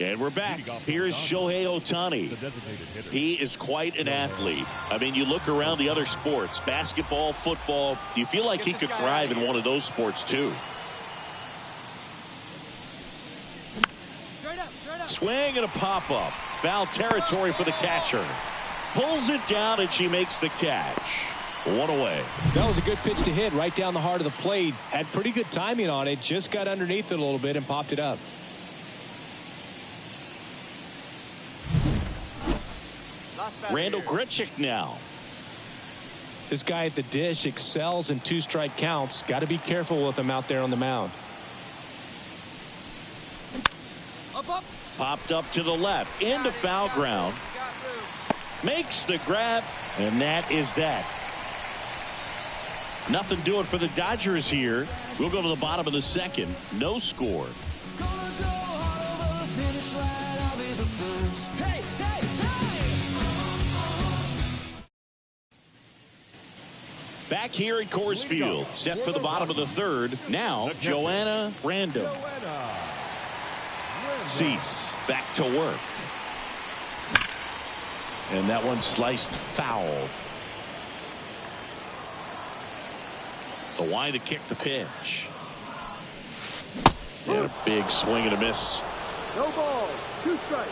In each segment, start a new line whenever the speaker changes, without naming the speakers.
And we're back. Here's Shohei Ohtani. He is quite an athlete. I mean, you look around the other sports, basketball, football, you feel like he could thrive in one of those sports too. Swing and a pop-up. Foul territory for the catcher. Pulls it down and she makes the catch. One away.
That was a good pitch to hit right down the heart of the plate. Had pretty good timing on it. Just got underneath it a little bit and popped it up.
Randall Grichuk now.
This guy at the dish excels in 2-strike counts. Got to be careful with him out there on the mound.
Up. Popped up to the left into foul ground. Makes the grab, and that is that. Nothing doing for the Dodgers here. We'll go to the bottom of the second. No score. Back here at Coors Field, set for the bottom of the third. Now, Joanna Random. Cease back to work. And that one sliced foul. The wide to kick the pitch. And a big swing and a miss.
No ball, 2 strikes.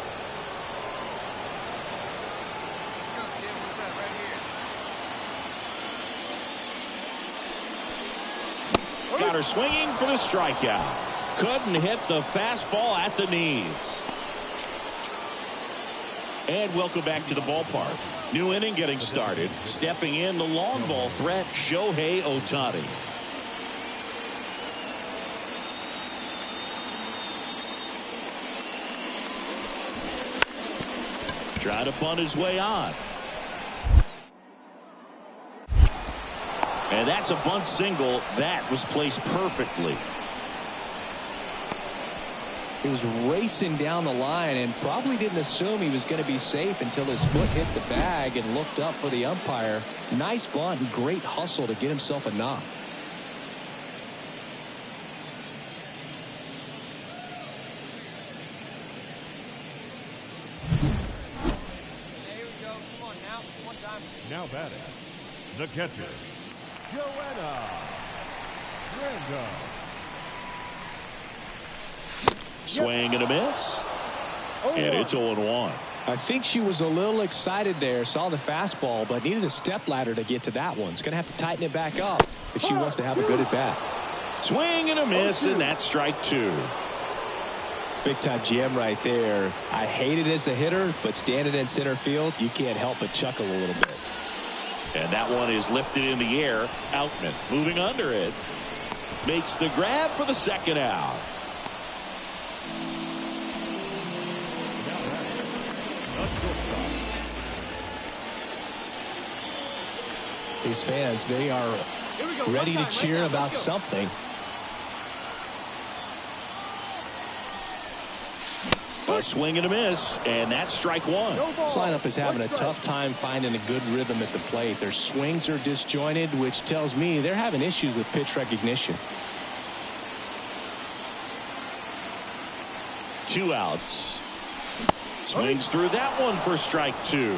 Got her swinging for the strikeout. Couldn't hit the fastball at the knees. And welcome back to the ballpark. New inning getting started. Stepping in the long ball threat, Shohei Ohtani. Trying to bunt his way on. And that's a bunt single. That was placed perfectly.
He was racing down the line and probably didn't assume he was going to be safe until his foot hit the bag and looked up for the umpire. Nice bunt and great hustle to get himself a knock.
There we go. Come on now. One time.
Now batting, the catcher, Joanna.
Swing and a miss. And it's 0-1.
I think she was a little excited there, saw the fastball, but needed a step ladder to get to that one. She's going to have to tighten it back up if she wants to have a good at bat.
Swing and a miss, and that's strike 2.
Big time gem right there. I hate it as a hitter, but standing in center field, you can't help but chuckle a little bit.
And that one is lifted in the air. Outman moving under it. Makes the grab for the second out.
These fans, they are ready to cheer about something.
A swing and a miss, and that's strike 1.
This lineup is having a tough time finding a good rhythm at the plate. Their swings are disjointed, which tells me they're having issues with pitch recognition.
2 outs. Swings through that one for strike 2.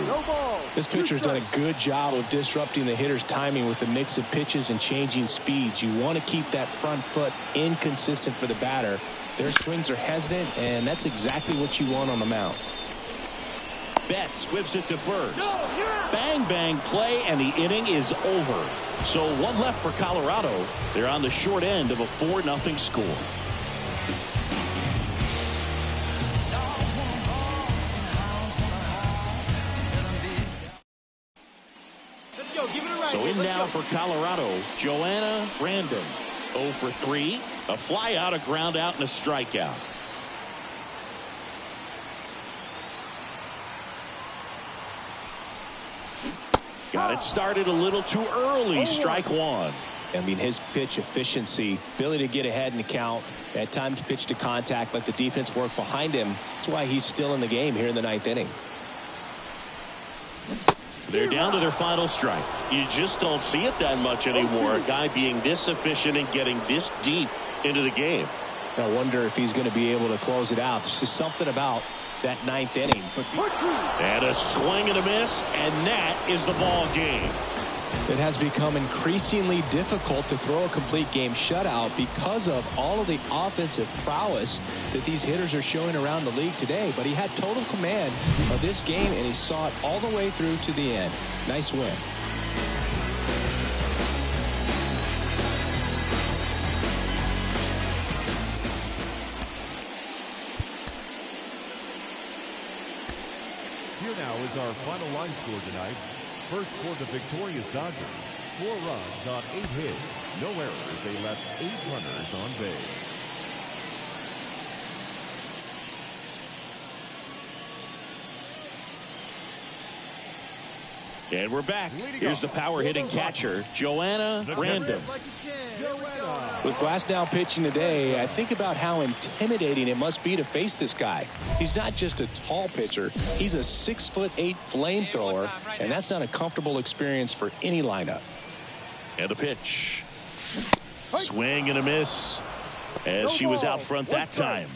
This pitcher's done a good job of disrupting the hitter's timing with the mix of pitches and changing speeds. You want to keep that front foot inconsistent for the batter. Their swings are hesitant, and that's exactly what you want on the mound.
Betts whips it to first. Bang, bang play, and the inning is over. So 1 left for Colorado. They're on the short end of a 4-0 score. So in now for Colorado, Joanna Random. 0 for 3. A fly out, a ground out, and a strikeout. Got it started a little too early. Strike 1.
I mean, his pitch efficiency, ability to get ahead in the count, at times pitch to contact, let the defense work behind him. That's why he's still in the game here in the 9th inning.
They're down to their final strike. You just don't see it that much anymore. A guy being this efficient and getting this deep into the game.
I wonder if he's going to be able to close it out. There's just something about that ninth inning.
And a swing and a miss, and that is the ball game.
It has become increasingly difficult to throw a complete game shutout because of all of the offensive prowess that these hitters are showing around the league today. But he had total command of this game, and he saw it all the way through to the end. Nice win.
Here now is our final line score tonight. First for the victorious Dodgers, 4 runs on 8 hits, no errors. They left 8 runners on base.
And we're back. Here's the power hitting catcher, Joanna Random.
With Glasnow pitching today, I think about how intimidating it must be to face this guy. He's not just a tall pitcher. He's a 6'8" flamethrower, and that's not a comfortable experience for any lineup.
And a pitch. Swing and a miss, as she was out front that time.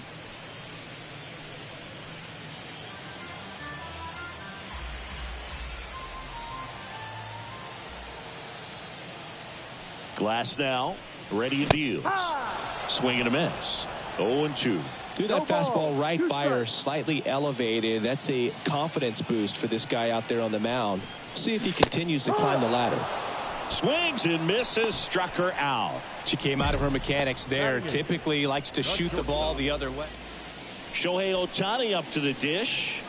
Glasnow ready to deal. Swing and a miss. 0-2.
Threw that fastball right by her, slightly elevated. That's a confidence boost for this guy out there on the mound. See if he continues to climb the ladder.
Swings and misses, struck her out.
She came out of her mechanics there. Typically likes to shoot the ball the other way.
Shohei Ohtani up to the dish.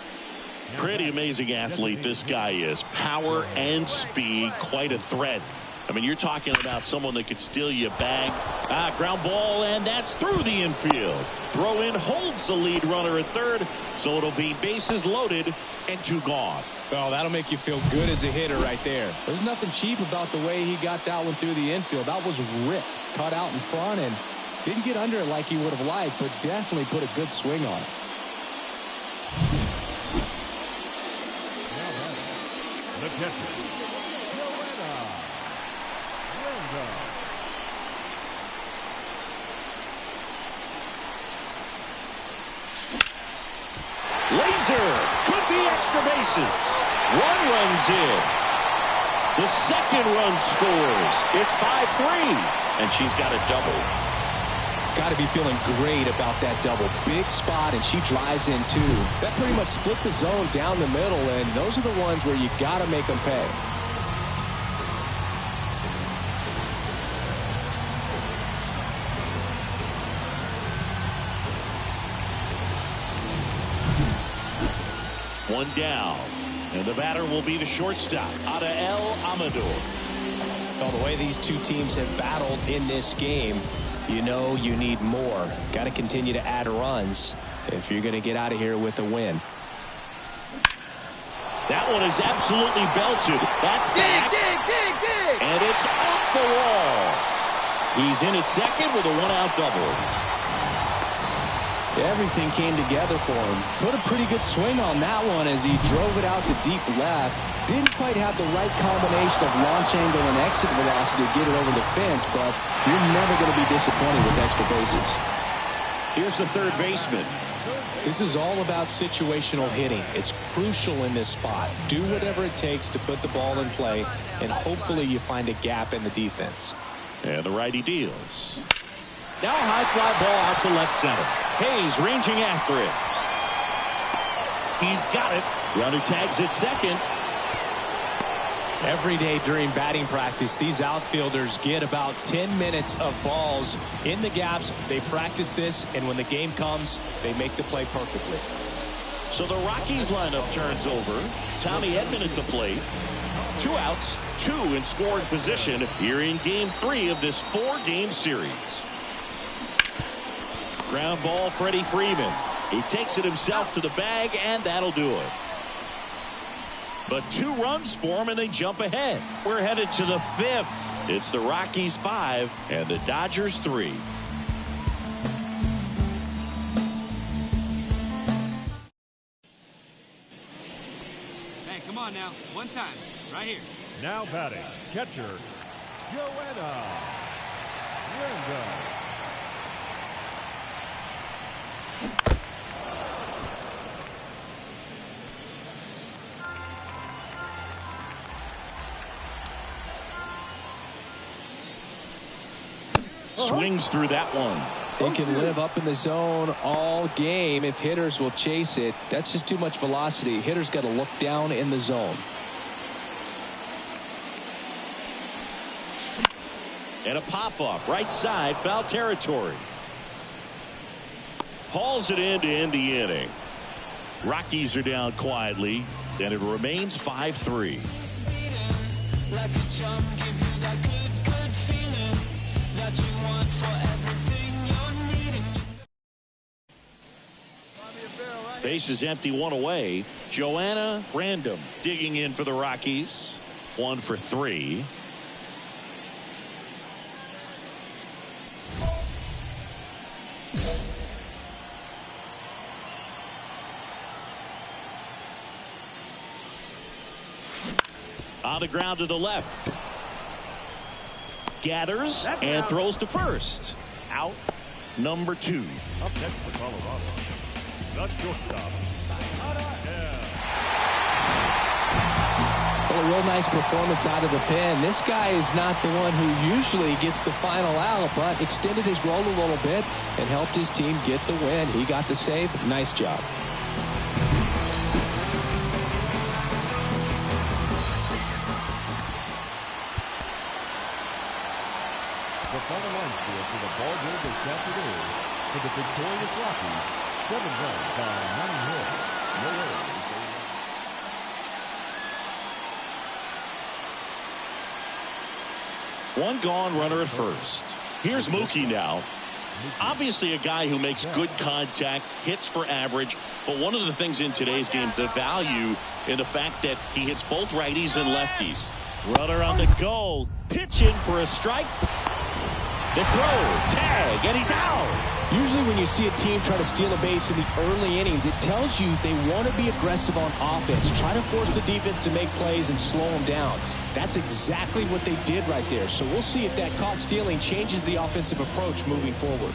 Pretty amazing athlete this guy is. Power and speed, quite a threat. I mean, you're talking about someone that could steal you a bag. Ground ball, and that's through the infield. Throw in holds the lead runner at third, so it'll be bases loaded and 2 gone.
Oh, that'll make you feel good as a hitter right there. There's nothing cheap about the way he got that one through the infield. That was ripped, cut out in front, and didn't get under it like he would have liked, but definitely put a good swing on it.
The catcher, Joanna.
Laser could be extra bases. 1 runs in. The second run scores. It's 5-3, and she's got a double.
Got to be feeling great about that double. Big spot, and she drives in too. That pretty much split the zone down the middle, and those are the ones where you got to make them pay.
One down, and the batter will be the shortstop, Adael Amador.
Well, the way these two teams have battled in this game, you know you need more. Got to continue to add runs if you're going to get out of here with a win.
That one is absolutely belted. That's back. Dig. And it's off the wall. He's in at second with a 1-out double.
Everything came together for him. Put a pretty good swing on that one as he drove it out to deep left. Didn't quite have the right combination of launch angle and exit velocity to get it over the fence, but you're never going to be disappointed with extra bases.
Here's the third baseman.
This is all about situational hitting. It's crucial in this spot. Do whatever it takes to put the ball in play, and hopefully you find a gap in the defense.
And the righty deals. Now a high fly ball out to left center. Hayes ranging after it. He's got it. Runner tags at second.
Every day during batting practice, these outfielders get about 10 minutes of balls in the gaps. They practice this, and when the game comes, they make the play perfectly.
So the Rockies lineup turns over. Tommy Edman at the plate. 2 outs, 2 in scoring position here in Game 3 of this 4-game series. Ground ball, Freddie Freeman. He takes it himself to the bag, and that'll do it. But 2 runs for him, and they jump ahead. We're headed to the 5th. It's the Rockies 5 and the Dodgers 3.
Hey, come on now. One time. Right here.
Now batting, catcher, Joanna.
Swings through that one.
They can live up in the zone all game if hitters will chase it. That's just too much velocity. Hitters got to look down in the zone.
And a pop-up right side, foul territory. Hauls it in to end the inning. Rockies are down quietly, and it remains 5-3. Base is empty, one away. Joanna Random digging in for the Rockies. 1 for 3. On the ground to the left. Gathers and throws to first. Out number 2.
Up next for Colorado, the shortstop.
Well, a real nice performance out of the pen. This guy is not the one who usually gets the final out, but extended his role a little bit and helped his team get the win. He got the save. Nice job.
The final line score for the ball game this afternoon for the victorious Rockies, 7 runs by 9 hits. No errors.
One gone, runner at first. Here's Mookie now. Obviously a guy who makes good contact, hits for average, but one of the things in today's game, the value in the fact that he hits both righties and lefties. Runner on the go, pitch in for a strike. The throw, tag, and he's out.
Usually when you see a team try to steal a base in the early innings, it tells you they want to be aggressive on offense. Try to force the defense to make plays and slow them down. That's exactly what they did right there. So we'll see if that caught stealing changes the offensive approach moving forward.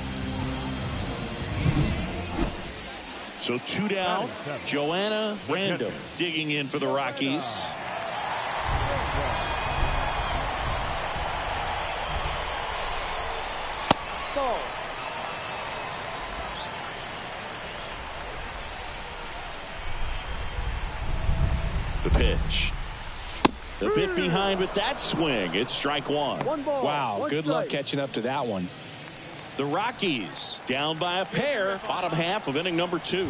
So 2 down. Joanna Random digging in for the Rockies. The pitch. A bit behind with that swing. It's strike 1.
Wow, good luck catching up to that one.
The Rockies down by a pair. Bottom half of inning number 2.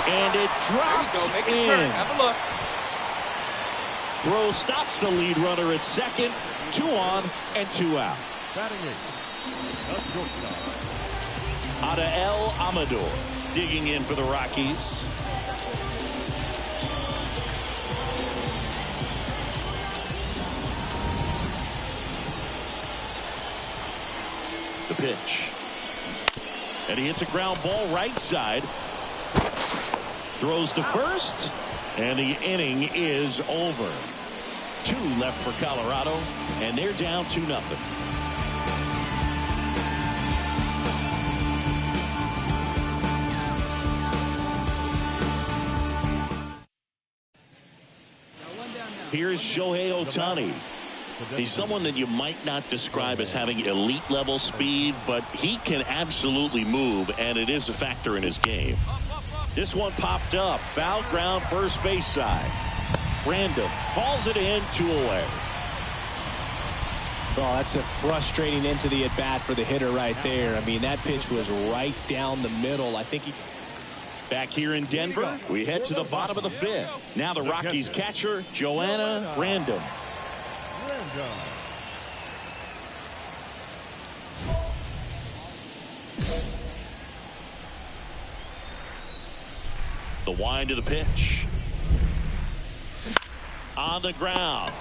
And it drops
Make
in.
a turn. Have a look.
Throw stops the lead runner at second. 2 on and 2 out.
Batting 8, the shortstop.
Adael Amador digging in for the Rockies. The pitch. And he hits a ground ball right side. Throws to first. And the inning is over. 2 left for Colorado. And they're down 2-0. Here's Shohei Ohtani. He's someone that you might not describe as having elite level speed, but he can absolutely move, and it is a factor in his game. This one popped up. Foul ground, first base side. Random hauls it in, 2 away.
Oh, that's a frustrating end to the at-bat for the hitter right there. I mean, that pitch was right down the middle. I think he...
Back here in Denver, we head to the bottom of the 5th. Now the Rockies catcher, Joanna Random. The wind of the pitch. On the ground.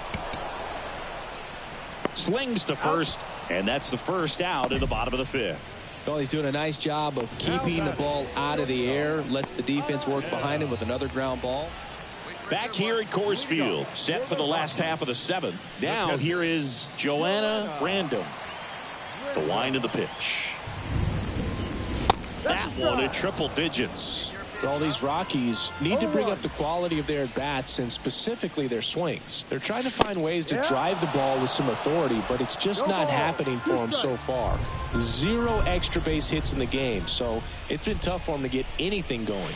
Slings to first, and that's the first out in the bottom of the 5th.
Well, he's doing a nice job of keeping the ball out of the air. Lets the defense work behind him with another ground ball.
Back here at Coors Field, set for the last half of the 7th. Now here is Joanna Random. The wind of the pitch. That one at triple digits.
Well, these Rockies need to bring up the quality of their at-bats and specifically their swings. They're trying to find ways to drive the ball with some authority, but it's just not happening for them so far. 0 extra base hits in the game, so it's been tough for them to get anything going.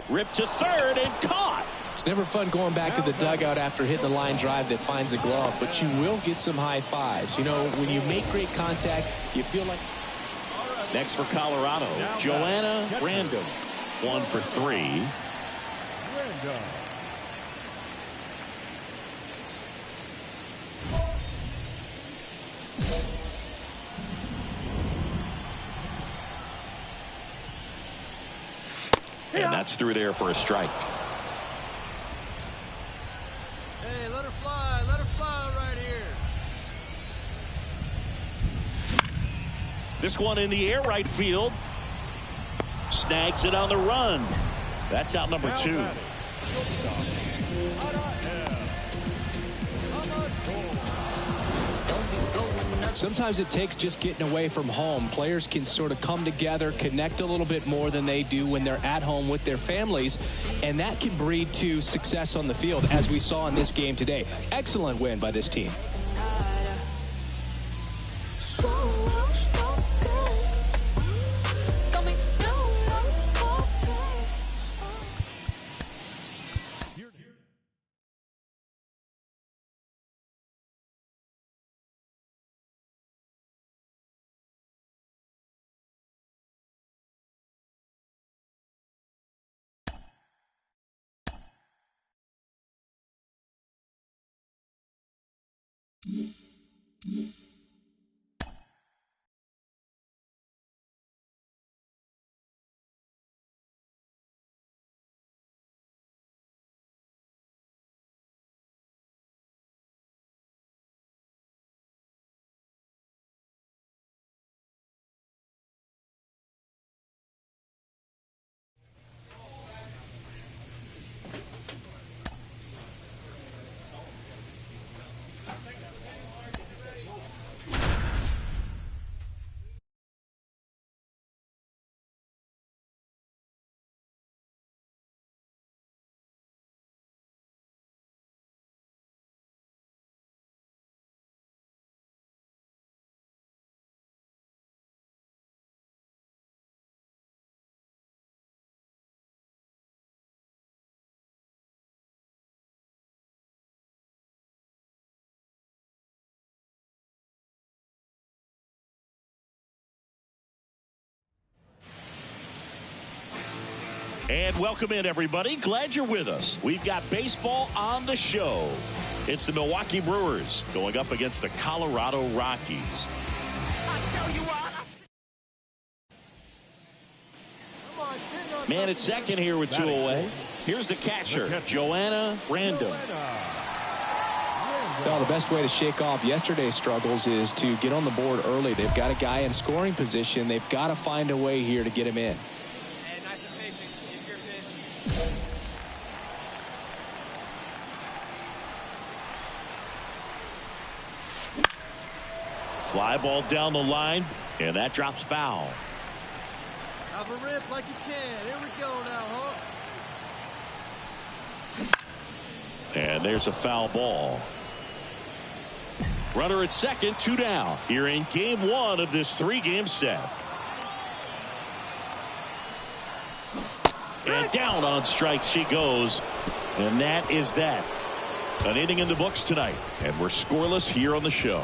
Ripped to third and caught.
It's never fun going back to the dugout after hitting a line drive that finds a glove, but you will get some high fives. You know, when you make great contact, you feel like...
Next for Colorado, Joanna Random. 1 for 3.
Random.
And that's through there for a strike.
Hey, let her fly right here.
This one in the air right field. Snags it on the run. That's out number 2.
Sometimes it takes just getting away from home. Players can sort of come together, connect a little bit more than they do when they're at home with their families, and that can breed to success on the field, as we saw in this game today. Excellent win by this team.
And welcome in, everybody. Glad you're with us. We've got baseball on the show. It's the Milwaukee Brewers going up against the Colorado Rockies. Man at second here with 2 away. Here's the catcher, Joanna Random.
Well, the best way to shake off yesterday's struggles is to get on the board early. They've got a guy in scoring position. They've got to find a way here to get him in.
Hey, nice and patient. It's your pitch.
Fly ball down the line, and that drops foul.
Have a rip like you can. Here we go now, huh?
And there's a foul ball. Runner at second, 2 down. Here in game 1 of this 3-game set. And down on strikes she goes. And that is that. An inning in the books tonight. And we're scoreless here on the show.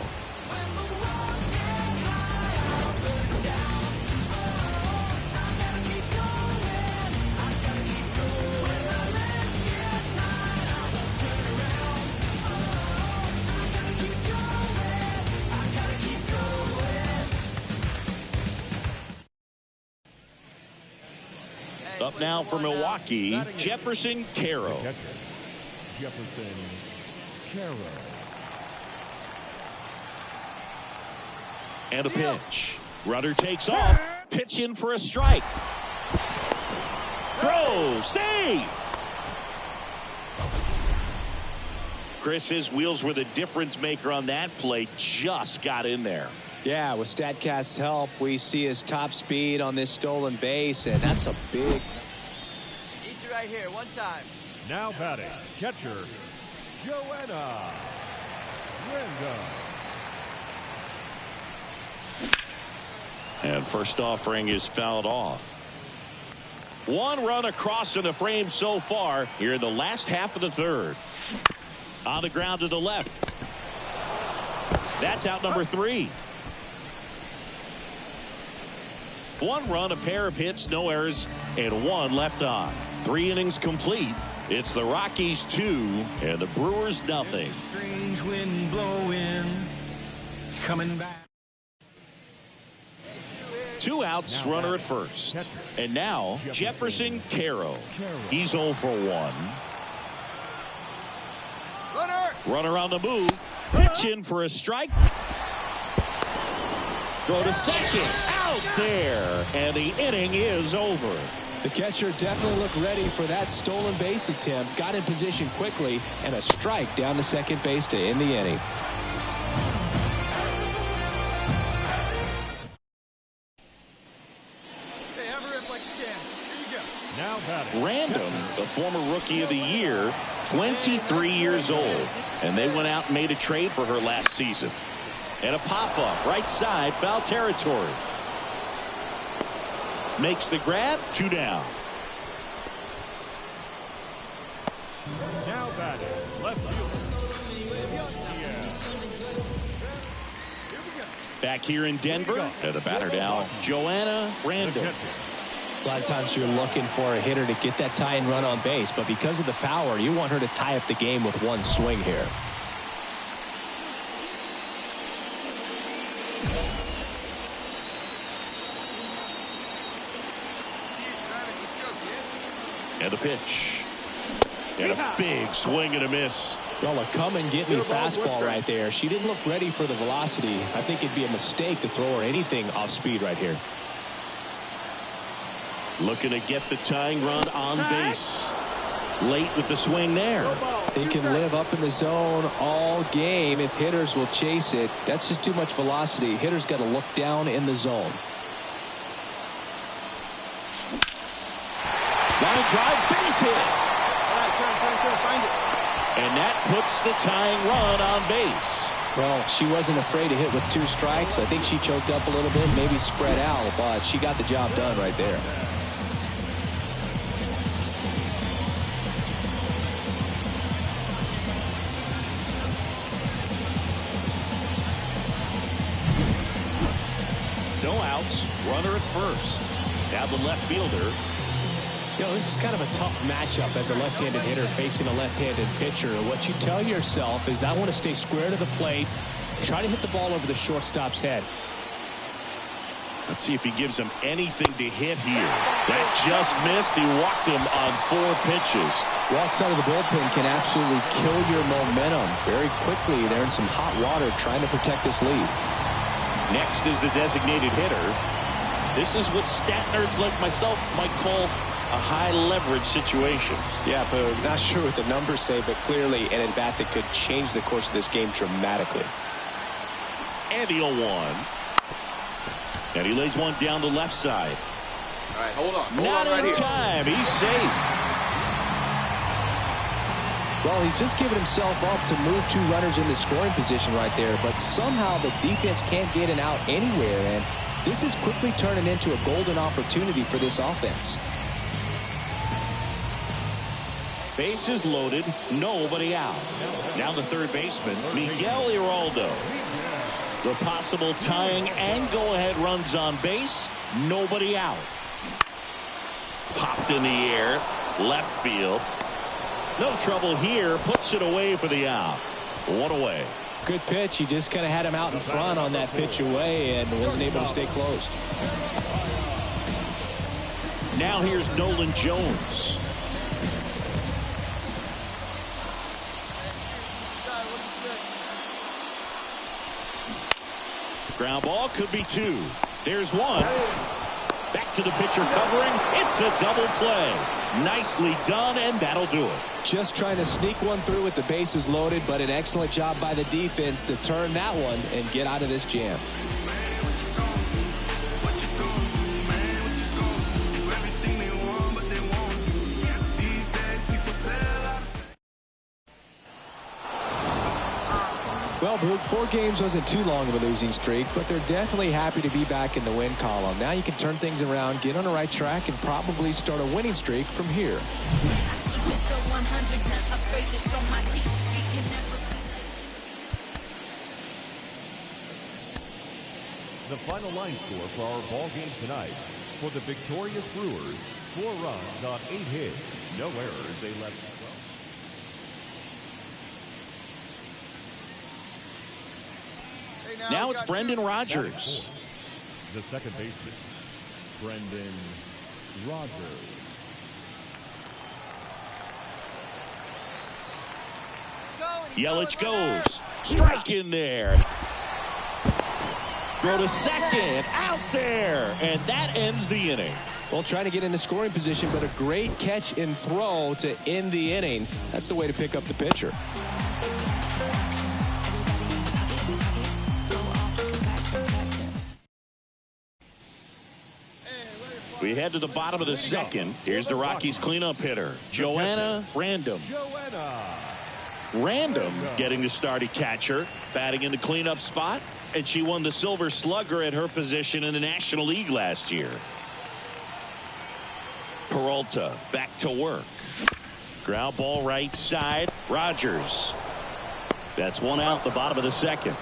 Up now for Milwaukee, Jefferson Caro.
Jefferson Caro.
And a pitch. Runner takes off. Pitch in for a strike. Throw. Save. Chris, his wheels were the difference maker on that play. Just got in there.
Yeah, with StatCast's help, we see his top speed on this stolen base, and that's a big...
you right here, one time.
Now batting, catcher, Joanna.
And first offering is fouled off. One run across in the frame so far here in the last half of the third. On the ground to the left. That's out number 3. One run, a pair of hits, no errors, and 1 left on. 3 innings complete. It's the Rockies 2 and the Brewers nothing.
Strange wind blowing. It's coming back.
2 outs, runner at first. And now Jefferson Caro. He's 0 for 1. Runner on the move. Pitch in for a strike. Throw to second. Out there. And the inning is over.
The catcher definitely looked ready for that stolen base attempt. Got in position quickly. And a strike down to second base to end the inning.
Random, the former rookie of the year, 23 years old. And they went out and made a trade for her last season. And a pop-up, right side, foul territory. Makes the grab, 2 down.
Now batting, left fielder.
Back here in Denver, and the batter now, Joanna Random.
A lot of times you're looking for a hitter to get that tying run on base, but because of the power, you want her to tie up the game with one swing here.
And the pitch. And a big swing and a miss.
Well, a come and get me fastball right there. She didn't look ready for the velocity. I think it'd be a mistake to throw her anything off speed right here.
Looking to get the tying run on base. Late with the swing there.
They can live up in the zone all game if hitters will chase it. That's just too much velocity. Hitters got to look down in the zone.
Line drive, base hit.
All right, turn, find it.
And that puts the tying run on base.
Well, she wasn't afraid to hit with 2 strikes. I think she choked up a little bit, maybe spread out, but she got the job done right there.
No outs, runner at first. Now the left fielder.
You know, this is kind of a tough matchup as a left-handed hitter facing a left-handed pitcher. What you tell yourself is I want to stay square to the plate, try to hit the ball over the shortstop's head.
Let's see if he gives him anything to hit here. That just missed. He walked him on 4 pitches.
Walks out of the bullpen can absolutely kill your momentum very quickly. They're in some hot water trying to protect this lead.
Next is the designated hitter. This is what stat nerds like myself might call a high leverage situation.
Yeah, but not sure what the numbers say, but clearly an at-bat that could change the course of this game dramatically.
And the 0-1. And he lays one down the left side.
All right, hold on.
Not in time. He's safe.
Well, he's just given himself up to move 2 runners in the scoring position right there, but somehow the defense can't get an out anywhere, and this is quickly turning into a golden opportunity for this offense.
Bases loaded, nobody out. Now the third baseman, Miguel Iraldo. The possible tying and go-ahead runs on base, nobody out. Popped in the air, left field. No trouble here, puts it away for the out. 1 away.
Good pitch. He just kind of had him out in front on that pitch away and wasn't able to stay close.
Now here's Nolan Jones. Ground ball could be 2. There's 1. Back to the pitcher covering. It's a double play. Nicely done, and that'll do it.
Just trying to sneak one through with the bases loaded, but an excellent job by the defense to turn that one and get out of this jam. Well, Boog, 4 games wasn't too long of a losing streak, but they're definitely happy to be back in the win column. Now you can turn things around, get on the right track, and probably start a winning streak from here.
The final line score for our ball game tonight. For the victorious Brewers, 4 runs on 8 hits. No errors. They left
12. Now it's Brendan Rodgers.
The second baseman, Brendan Rodgers.
Yelich goes. Strike in there. Throw to second. Out there. And that ends the inning.
Well, trying to get into scoring position, but a great catch and throw to end the inning. That's the way to pick up the pitcher.
We head to the bottom of the second. Here's the Rockies cleanup hitter, Joanna Random. Random getting the starting catcher, batting in the cleanup spot, and she won the Silver Slugger at her position in the National League last year. Peralta back to work. Ground ball right side. Rodgers. That's one out the bottom of the second.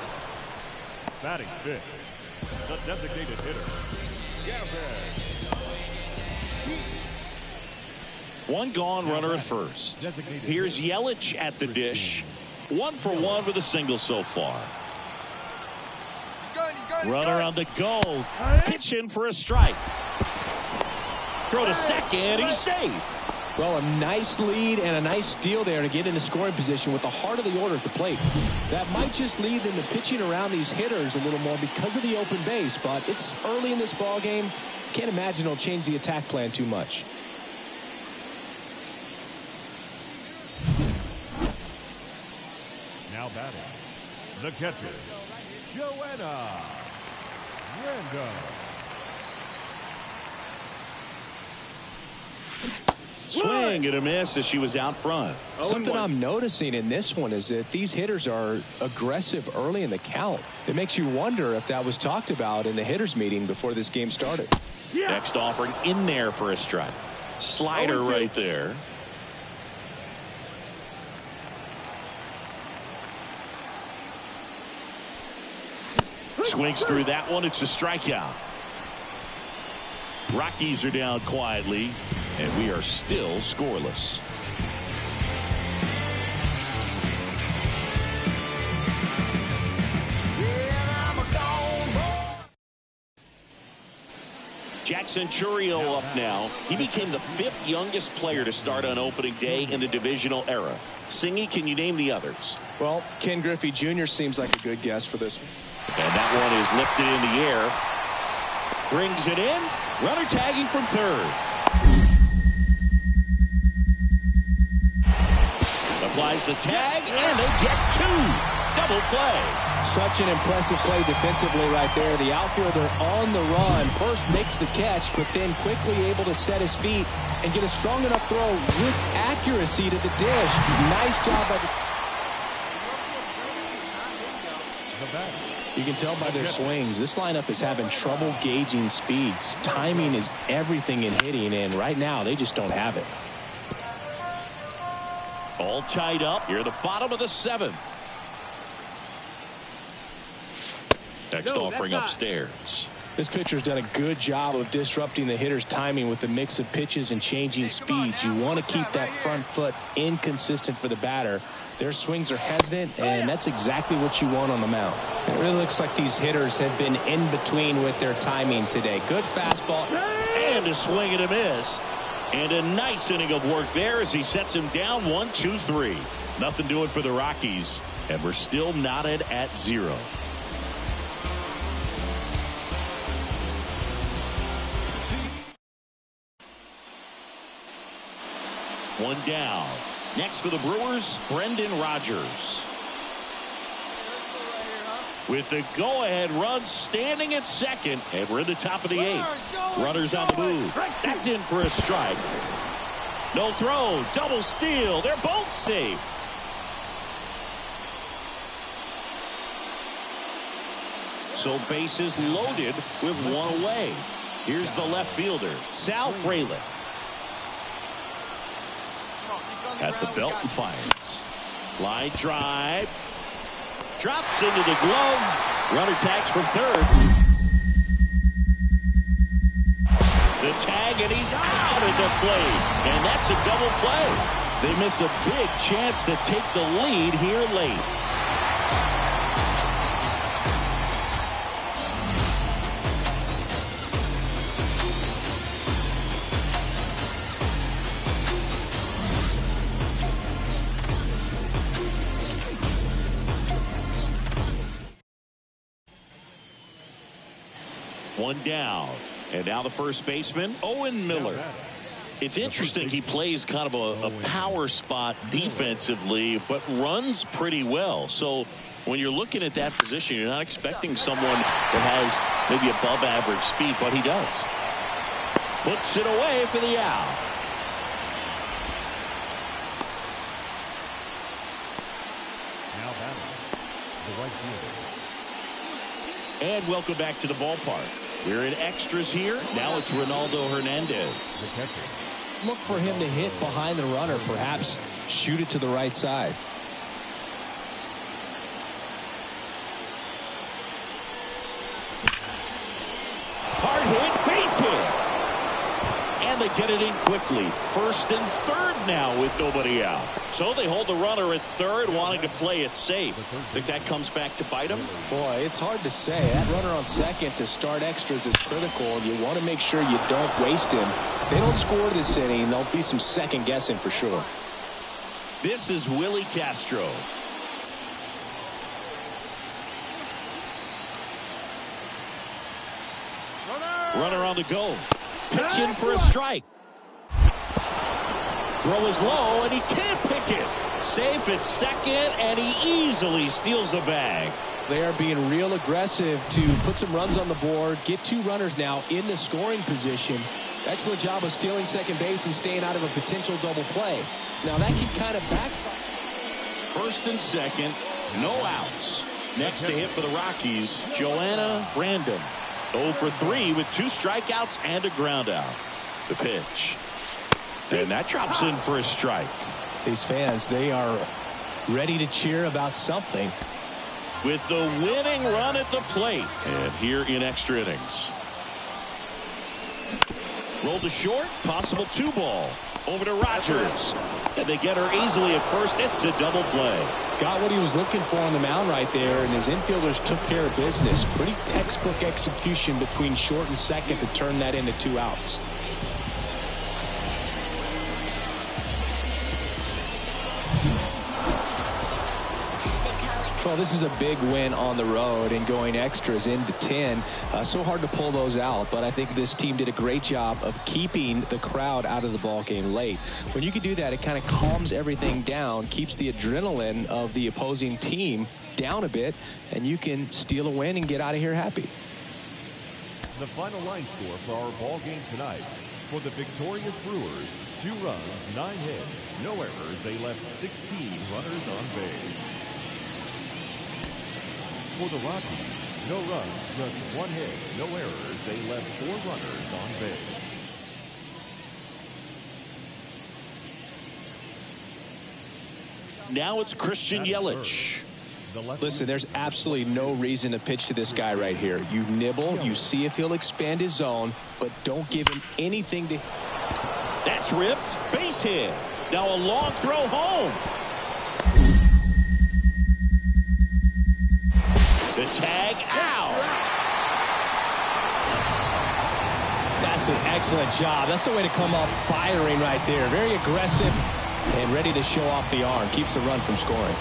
Batting fifth, the designated hitter,
One gone, runner at first. Here's Yelich at the dish. 1 for 1 with a single so far. Runner on the go. Pitch in for a strike. Throw to second. He's safe.
Well, a nice lead and a nice steal there to get into scoring position with the heart of the order at the plate. That might just lead them to pitching around these hitters a little more because of the open base, but it's early in this ball game. Can't imagine it'll change the attack plan too much.
Now batting, the catcher, Joanna Random.
Swing and a miss as she was out front.
Something I'm noticing in this one is that these hitters are aggressive early in the count. It makes you wonder if that was talked about in the hitters meeting before this game started.
Next offering in there for a strike. Slider right there. Swings through that one. It's a strikeout. Rockies are down quietly, and we are still scoreless. Jackson Churio up now. He became the 5th youngest player to start on opening day in the divisional era. Singy, can you name the others?
Well, Ken Griffey Jr. seems like a good guess for this one.
And that one is lifted in the air. Brings it in. Runner tagging from third. Applies the tag, and they get 2. Double play.
Such an impressive play defensively right there. The outfielder on the run. First makes the catch, but then quickly able to set his feet and get a strong enough throw with accuracy to the dish. Nice job by the... You can tell by their swings, this lineup is having trouble gauging speeds. Timing is everything in hitting, and right now they just don't have it.
All tied up here at the bottom of the 7th. Next offering upstairs.
This pitcher's done a good job of disrupting the hitter's timing with the mix of pitches and changing speeds. You want to keep that front foot inconsistent for the batter. Their swings are hesitant, and that's exactly what you want on the mound. It really looks like these hitters have been in between with their timing today. Good fastball.
And a swing and a miss. And a nice inning of work there as he sets him down 1-2-3. Nothing doing for the Rockies, and we're still knotted at 0. One down. Next for the Brewers, Brendan Rodgers. With the go-ahead run standing at second, and we're in the top of the 8th. Runners on the move. That's in for a strike. No throw, double steal. They're both safe. So bases loaded with one away. Here's the left fielder, Sal Frelick. At the belt and fires. Line drive. Drops into the glove. Runner tags from third. The tag, and he's out at the plate. And that's a double play. They miss a big chance to take the lead here late. One down. And now the first baseman, Owen Miller. It's interesting, he plays kind of a power spot defensively, but runs pretty well. So when you're looking at that position, you're not expecting someone that has maybe above average speed, but he does. Puts it away for the out.
Now batting, the right fielder.
And welcome back to the ballpark. We're in extras here. Now it's Ronaldo Hernandez.
Look for him to hit behind the runner, perhaps shoot it to the right side.
Hard hit, base hit. And they get it in quickly. First and third now with nobody out. So they hold the runner at third, wanting to play it safe. Think that comes back to bite them?
Boy, it's hard to say. That runner on second to start extras is critical, and you want to make sure you don't waste him. If they don't score this inning, there'll be some second guessing for sure.
This is Willie Castro. Runner on the go. Pitching for a strike. Throw is low, and he can't pick it. Safe at second, and he easily steals the bag.
They are being real aggressive to put some runs on the board, get two runners now in the scoring position. Excellent job of stealing second base and staying out of a potential double play. Now that can kind of backfire.
First and second, no outs. Next to hit for the Rockies, Joanna Random. 0 for 3 with 2 strikeouts and a ground out. The pitch. And that drops in for a strike.
These fans, they are ready to cheer about something.
With the winning run at the plate. And here in extra innings. Rolled to short, possible 2-ball. Over to Rogers. And they get her easily at first. It's a double play.
Got what he was looking for on the mound right there, and his infielders took care of business. Pretty textbook execution between short and second to turn that into 2 outs. Well, this is a big win on the road and going extras into 10. So hard to pull those out, but I think this team did a great job of keeping the crowd out of the ball game late. When you can do that, it kind of calms everything down, keeps the adrenaline of the opposing team down a bit, and you can steal a win and get out of here happy.
The final line score for our ball game tonight. For the victorious Brewers, 2 runs, 9 hits, no errors. They left 16 runners on base. For the Rockies, no runs, just 1 hit, no errors. They left 4 runners on base.
Now it's Christian Yelich.
Listen, there's absolutely no reason to pitch to this guy right here. You nibble, you see if he'll expand his zone, but don't give him anything to...
That's ripped. Base hit. Now a long throw home. The tag out.
That's an excellent job. That's the way to come up firing right there. Very aggressive and ready to show off the arm. Keeps the run from scoring.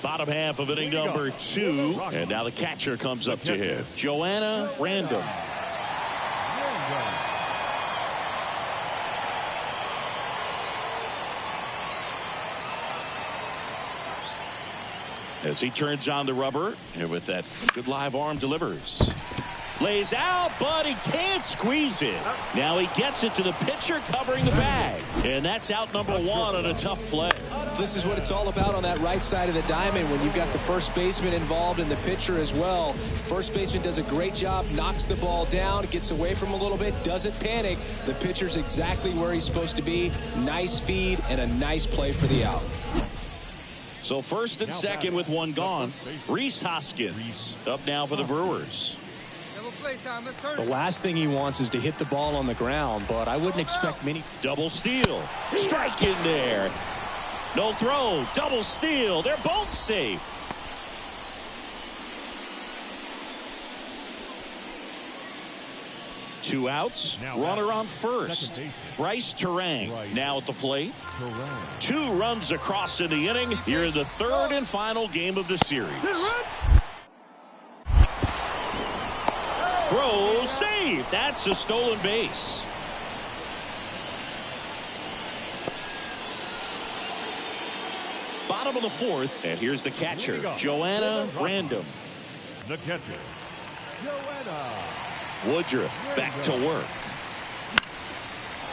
Bottom half of inning number 2. And now the catcher comes up to hit. Joanna Random. As he turns on the rubber, and with that good live arm delivers. Lays out, but he can't squeeze it. Now he gets it to the pitcher covering the bag. And that's out number one on a tough play.
This is what it's all about on that right side of the diamond when you've got the first baseman involved and the pitcher as well. First baseman does a great job, knocks the ball down, gets away from him a little bit, doesn't panic. The pitcher's exactly where he's supposed to be. Nice feed and a nice play for the out.
So first and second with one gone. Rhys Hoskins up now for the Brewers.
The last thing he wants is to hit the ball on the ground, but I wouldn't expect many.
Double steal. Strike in there. No throw. Double steal. They're both safe. Two outs. Runner on first. Bryce Terang now at the plate. 2 runs across in the inning. Here in the third and final game of the series. Throw, save. That's a stolen base. Bottom of the fourth, and here's the catcher, Joanna Random.
The catcher, Joanna.
Woodruff back to work.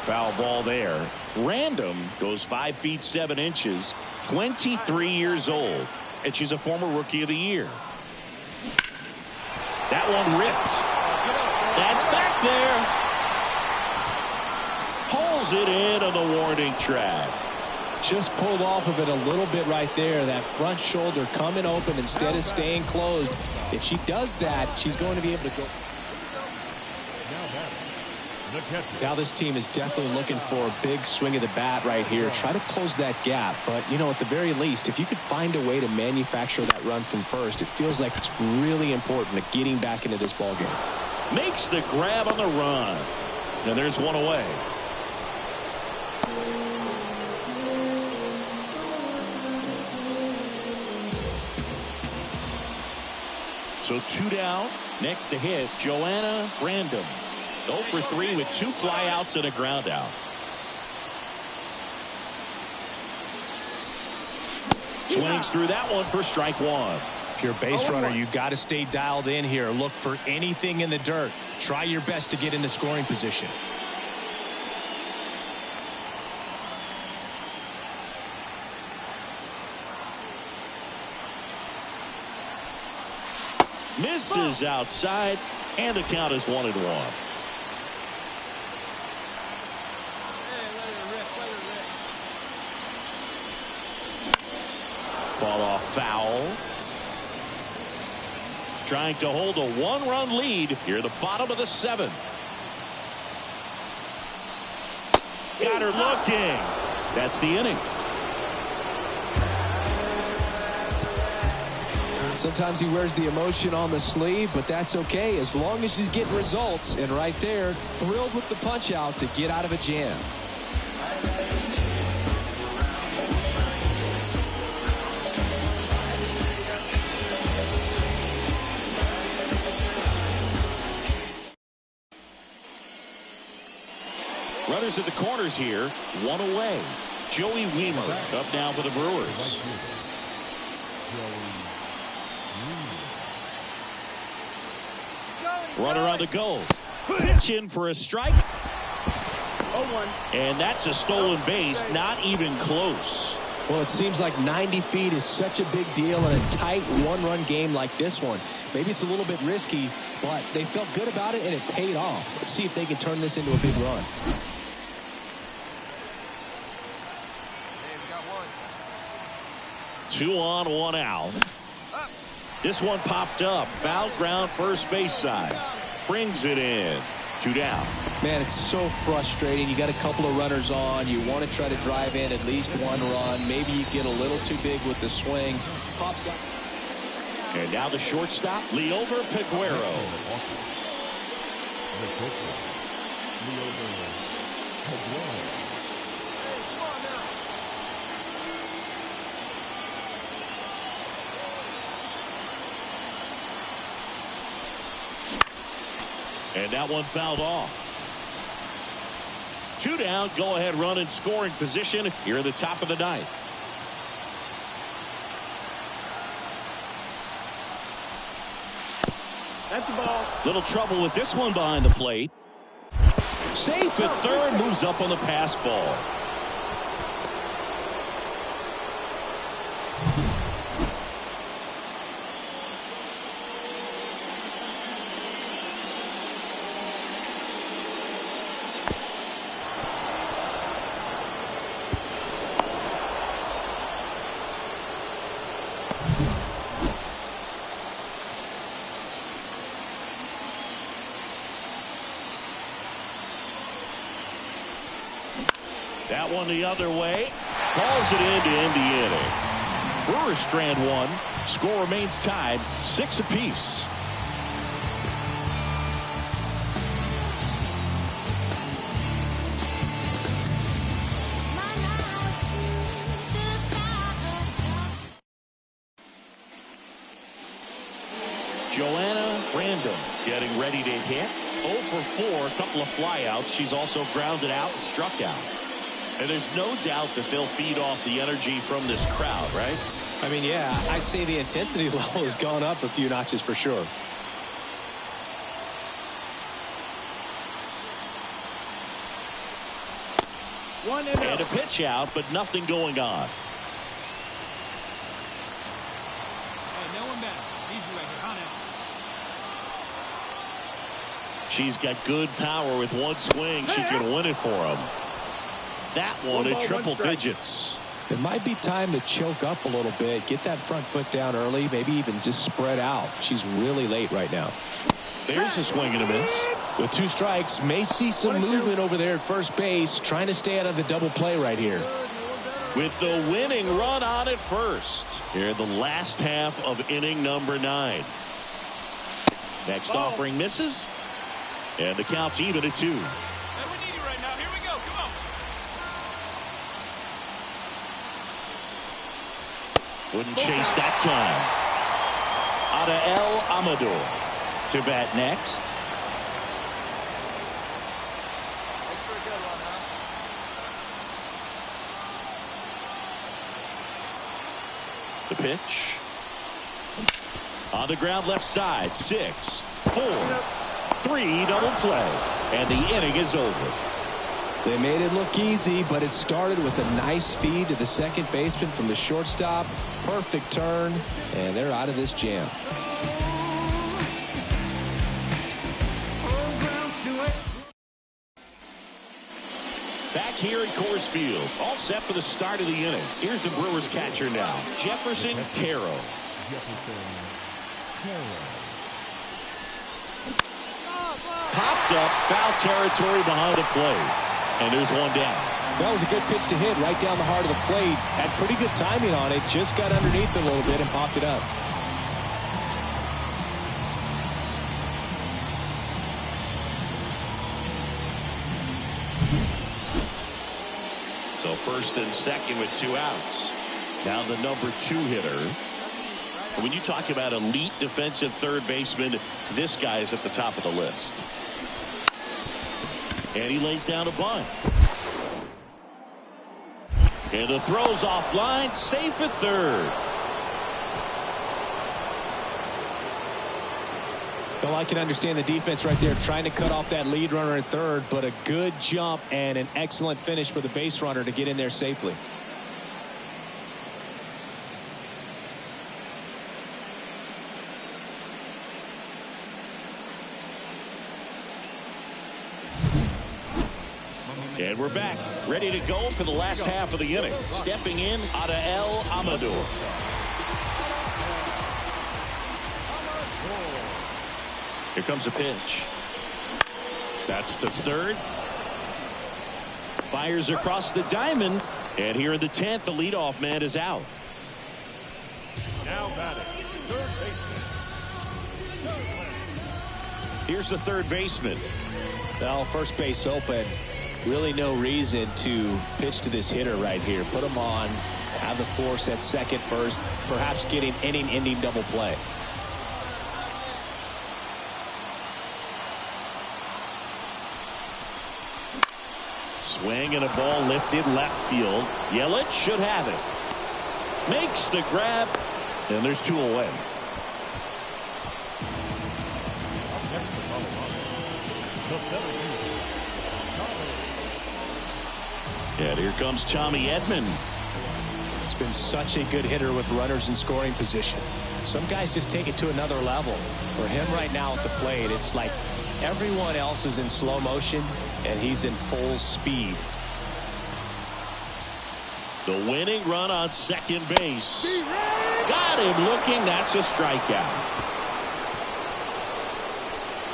Foul ball there. Random goes 5 feet 7 inches, 23 years old, and she's a former Rookie of the Year. That one ripped. That's back there. Pulls it in on the warning track.
Just pulled off of it a little bit right there. That front shoulder coming open instead of staying closed. If she does that, she's going to be able to go. Now this team is definitely looking for a big swing of the bat right here. Try to close that gap. But, you know, at the very least, if you could find a way to manufacture that run from first, it feels like it's really important to getting back into this ball game.
Makes the grab on the run. And there's one away. So 2 down. Next to hit, Joanna Random. 0 for 3 with 2 flyouts and a ground out. Swings through that one for strike one.
If you're a base runner, you got to stay dialed in here. Look for anything in the dirt. Try your best to get into scoring position.
Misses outside, and the count is 1-1. Fought off foul. Trying to hold a 1-run lead here at the bottom of the 7th. Got her looking. That's the inning.
Sometimes he wears the emotion on the sleeve, but that's okay as long as he's getting results. And right there, thrilled with the punch out to get out of a jam.
Runners at the corners here, 1 away. Joey Weimer up now for the Brewers. Runner on the go. Pitch in for a strike.
0-1.
And that's a stolen base, not even close.
Well, it seems like 90 feet is such a big deal in a tight 1-run game like this one. Maybe it's a little bit risky, but they felt good about it and it paid off. Let's see if they can turn this into a big run.
Hey, we got 1.
2 on, 1 out. This one popped up. Foul ground first base side. Brings it in. 2 down.
Man, it's so frustrating. You got a couple of runners on. You want to try to drive in at least 1 run. Maybe you get a little too big with the swing. Pops up.
And now the shortstop, Leover Peguero. And that one fouled off. 2 down, go ahead run in scoring position here at the top of the 9th.
Empty ball.
Little trouble with this one behind the plate. Safe at third, moves up on the pass ball. That one the other way. Calls it in to end the inning. Brewers strand one. Score remains tied, 6 apiece. Joanna random getting ready to hit. 0 for 4, a couple of flyouts. She's also grounded out and struck out. And there's no doubt that they'll feed off the energy from this crowd, right?
I mean, yeah, I'd say the intensity level has gone up a few notches for sure.
And a pitch out, but nothing going on.
Hey, no one better. Need you right here. On out.
She's got good power with one swing. She can win it for him. That one at triple digits.
It might be time to choke up a little bit, get that front foot down early, maybe even just spread out. She's really late right now.
There's a swing and a miss.
With 2 strikes, may see some movement over there at first base, trying to stay out of the double play right here.
With the winning run on at first. Here in the last half of inning number 9. Next offering misses. And the count's even at 2. Wouldn't chase that time. Adael Amador to bat next. The pitch. On the ground left side. 6, 4, 3 double play. And the inning is over.
They made it look easy, but it started with a nice feed to the second baseman from the shortstop. Perfect turn, and they're out of this jam.
Back here at Coors Field, all set for the start of the inning. Here's the Brewers catcher now, Jefferson Caro. Popped up, foul territory behind the plate. And there's one down.
That was a good pitch to hit right down the heart of the plate. Had pretty good timing on it. Just got underneath it a little bit and popped it up.
So first and second with 2 outs. Now the number 2 hitter. When you talk about elite defensive third baseman, this guy is at the top of the list. And he lays down a bunt. And the throw's offline, safe at third.
Well, I can understand the defense right there trying to cut off that lead runner at third, but a good jump and an excellent finish for the base runner to get in there safely.
And we're back, ready to go for the last half of the inning. Stepping in, Adael Amador. Here comes a pitch. That's to third. Fires across the diamond. And here in the 10th, the leadoff man is out.
Now batting, third baseman.
Here's the third baseman.
Well, first base open. Really no reason to pitch to this hitter right here. Put him on, have the force at second first, perhaps getting inning-ending double play.
Swing and a ball lifted left field. Yelich should have it. Makes the grab, and there's 2 away. And here comes Tommy Edman.
He's been such a good hitter with runners in scoring position. Some guys just take it to another level. For him right now at the plate, it's like everyone else is in slow motion and he's in full speed.
The winning run on second base. Got him looking. That's a strikeout.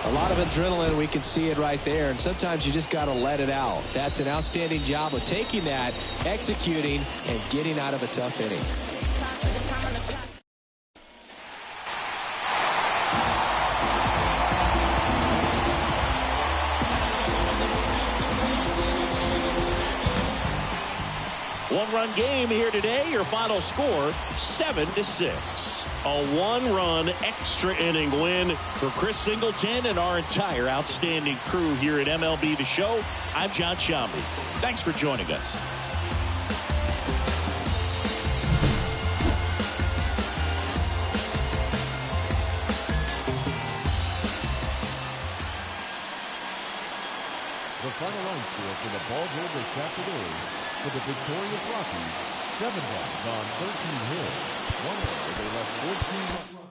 A lot of adrenaline, we can see it right there, and sometimes you just got to let it out. That's an outstanding job of taking that, executing, and getting out of a tough inning.
One-run game here today. Your final score, 7-6. A one-run extra inning win for Chris Singleton and our entire outstanding crew here at MLB The Show. I'm John Sciambi. Thanks for joining us.
The final line score for the ball game this afternoon. For the victorious Rockies, 7 runs on 13 hits. 1 error, they left 14 runs.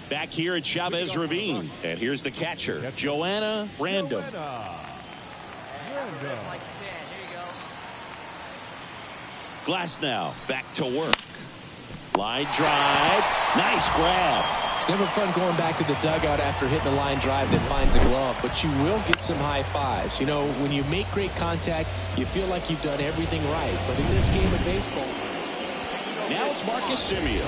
Back here at Chavez Ravine. And here's the catcher, Joanna Random.
Like sand. Here you go.
Glass now back to work. Line drive. Nice grab.
It's never fun going back to the dugout after hitting a line drive that finds a glove, but you will get some high fives. You know, when you make great contact, you feel like you've done everything right. But in this game of baseball,
now it's Marcus Semien.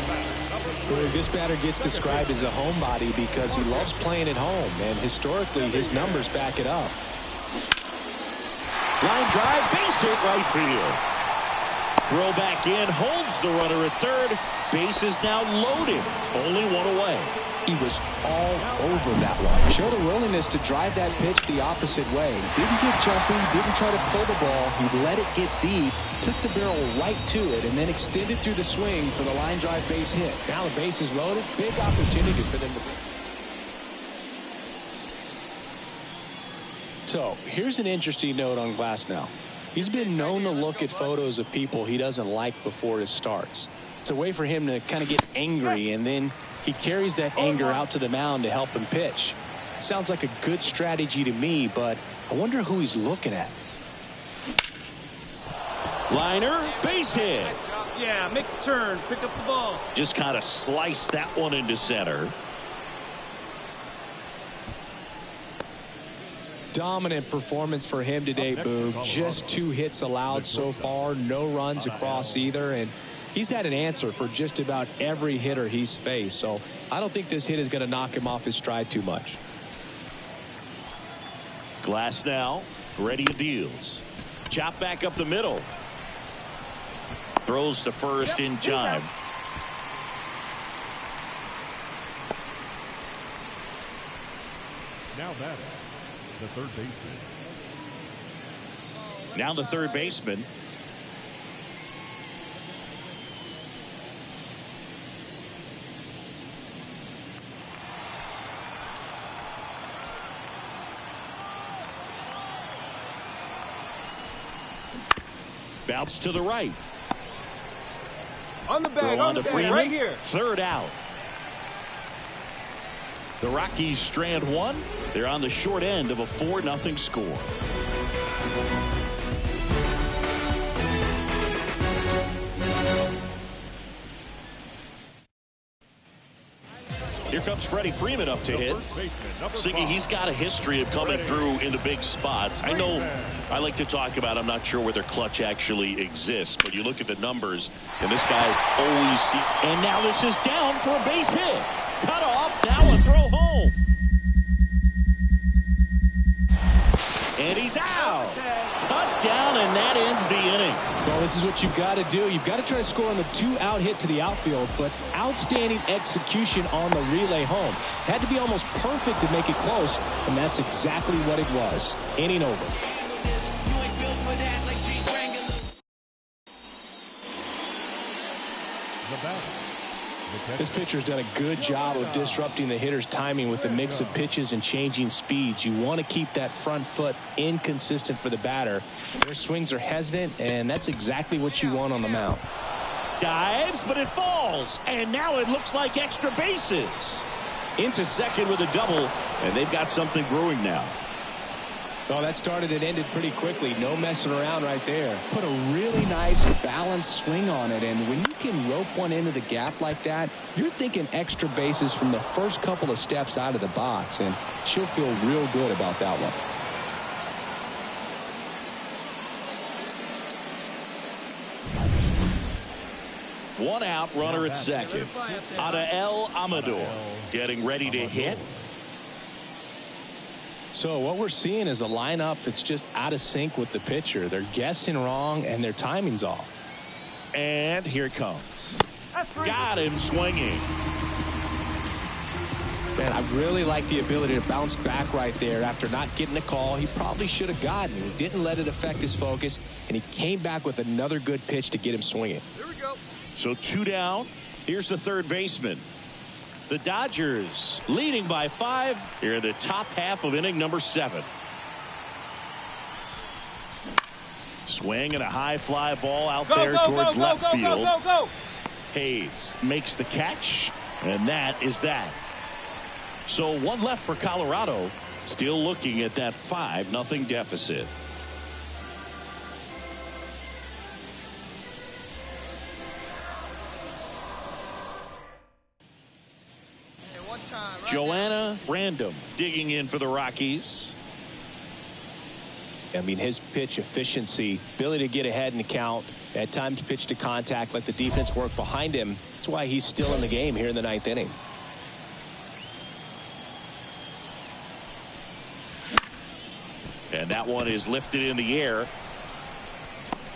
This batter gets described as a homebody because he loves playing at home, and historically his numbers back it up.
Line drive, base hit, right field. Throw back in, holds the runner at third. Base is now loaded. Only one away.
He was all over that one. Showed a willingness to drive that pitch the opposite way. Didn't get jumpy, didn't try to pull the ball. He let it get deep, took the barrel right to it, and then extended through the swing for the line drive base hit. Now the base is loaded. Big opportunity for them to... So here's an interesting note on Glasnow. He's been known to look at photos of people he doesn't like before his starts. It's a way for him to kind of get angry, and then he carries that anger out to the mound to help him pitch. It sounds like a good strategy to me, but I wonder who he's looking at.
Liner, base hit.
Yeah, make the turn, pick up the ball.
Just kind of sliced that one into center.
Dominant performance for him today, Boog. Just 2 hits allowed so far, no runs across either, and he's had an answer for just about every hitter he's faced. So I don't think this hit is going to knock him off his stride too much.
Glasnow, ready to deals. Chop back up the middle. Throws to first in time.
Now batting, the third baseman.
Now the third baseman. Bounce to the right.
On the bag, on the bag, right here.
Third out. The Rockies strand one. They're on the short end of a 4-0 score. Here comes Freddie Freeman up to hit. Siggy, he's got a history of coming through into big spots. I know I like to talk about, I'm not sure whether clutch actually exists, but you look at the numbers, and this guy always... And now this is down for a base hit. Cut off, now a throw home. And he's out. Cut down, and that ends the inning.
Well, this is what you've got to do. You've got to try to score on the 2-out hit to the outfield, but outstanding execution on the relay home. Had to be almost perfect to make it close, and that's exactly what it was. Inning over.
The batter.
This pitcher's done a good job of disrupting the hitter's timing with the mix of pitches and changing speeds. You want to keep that front foot inconsistent for the batter. Their swings are hesitant, and that's exactly what you want on the mound.
Dives, but it falls. And now it looks like extra bases. Into second with a double, and they've got something brewing now.
Well, that started and ended pretty quickly. No messing around right there. Put a really nice balanced swing on it, and when you can rope one into the gap like that, you're thinking extra bases from the first couple of steps out of the box, and she'll feel real good about that one.
One out, runner at second. Adael Amador getting ready to hit.
So what we're seeing is a lineup that's just out of sync with the pitcher. They're guessing wrong, and their timing's off.
And here it comes. Got him swinging.
Man, I really like the ability to bounce back right there after not getting a call he probably should have gotten. He didn't let it affect his focus, and he came back with another good pitch to get him swinging.
Here we go.
So 2 down. Here's the third baseman. The Dodgers leading by 5 here in the top half of inning number 7. Swing and a high fly ball out there towards left field.
Go.
Hayes makes the catch, and that is that. So one left for Colorado. Still looking at that 5-0 deficit. Joanna random digging in for the Rockies.
I mean, his pitch efficiency, ability to get ahead in the count, at times pitch to contact, let the defense work behind him. That's why he's still in the game here in the 9th inning.
And that one is lifted in the air.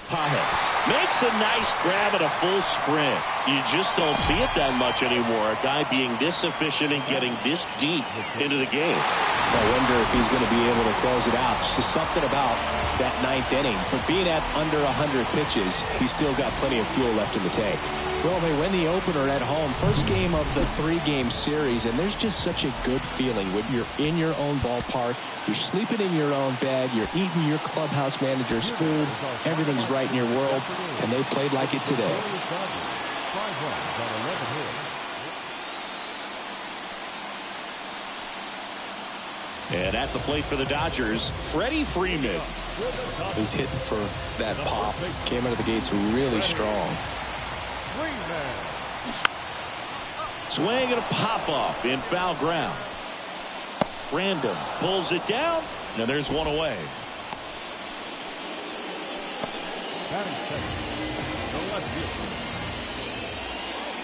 Pajes makes a nice grab at a full sprint. You just don't see it that much anymore. A guy being this efficient and getting this deep into the game.
I wonder if he's going to be able to close it out. It's just something about that 9th inning. But being at under 100 pitches, he's still got plenty of fuel left in the tank. Well, they win the opener at home. First game of the 3-game series, and there's just such a good feeling when you're in your own ballpark. You're sleeping in your own bed. You're eating your clubhouse manager's food. Everything's right in your world, and they played like it today.
And at the plate for the Dodgers, Freddie Freeman.
He's hitting for that pop. Came out of the gates really strong.
Swing and a pop-up in foul ground. Random pulls it down, and there's one away.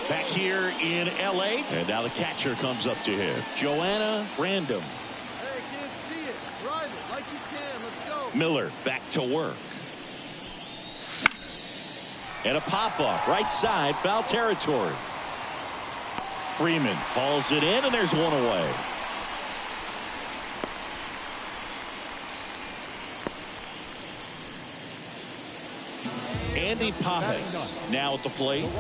Back here in L.A., and now the catcher comes up to him. Joanna random.
Hey, can't see it. Drive it like you can. Let's go.
Miller back to work. And a pop-up right side, foul territory. Freeman hauls it in, and there's one away. Andy Pajes now at the plate.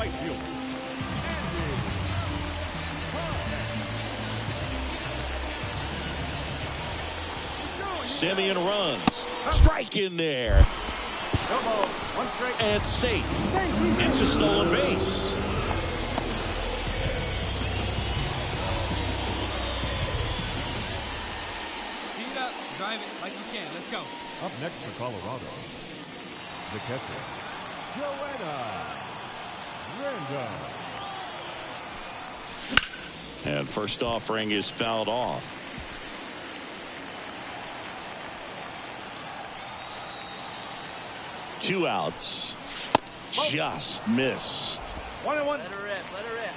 Simeon runs. Strike in there. And safe. It's a stolen base.
See it up. Drive it like you can. Let's go.
Up next for Colorado, the catcher, Joanna Random.
And first offering is fouled off. Two outs. Just missed.
1-1. Let her rip. Let her rip.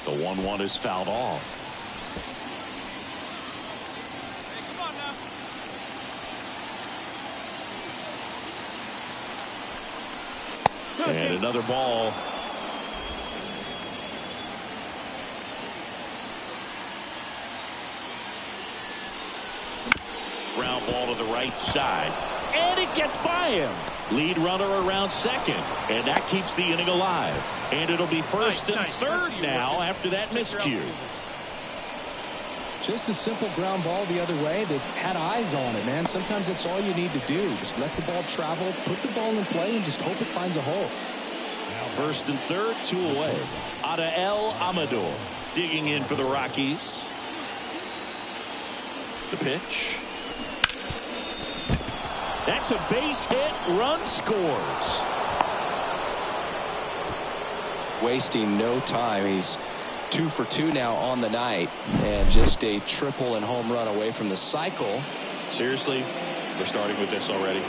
The 1-1 is fouled off.
Hey, come on now.
And another ball. Ground ball to the right side. And it gets by him. Lead runner around second. And that keeps the inning alive. And it'll be first and third now after that miscue.
Just a simple ground ball the other way. They had eyes on it, man. Sometimes that's all you need to do. Just let the ball travel, put the ball in play, and just hope it finds a hole.
First and third, two away. Adael Amador digging in for the Rockies. The pitch. That's a base hit. Run scores.
Wasting no time. He's 2 for 2 now on the night, and just a triple and home run away from the cycle.
Seriously, we're starting with this already.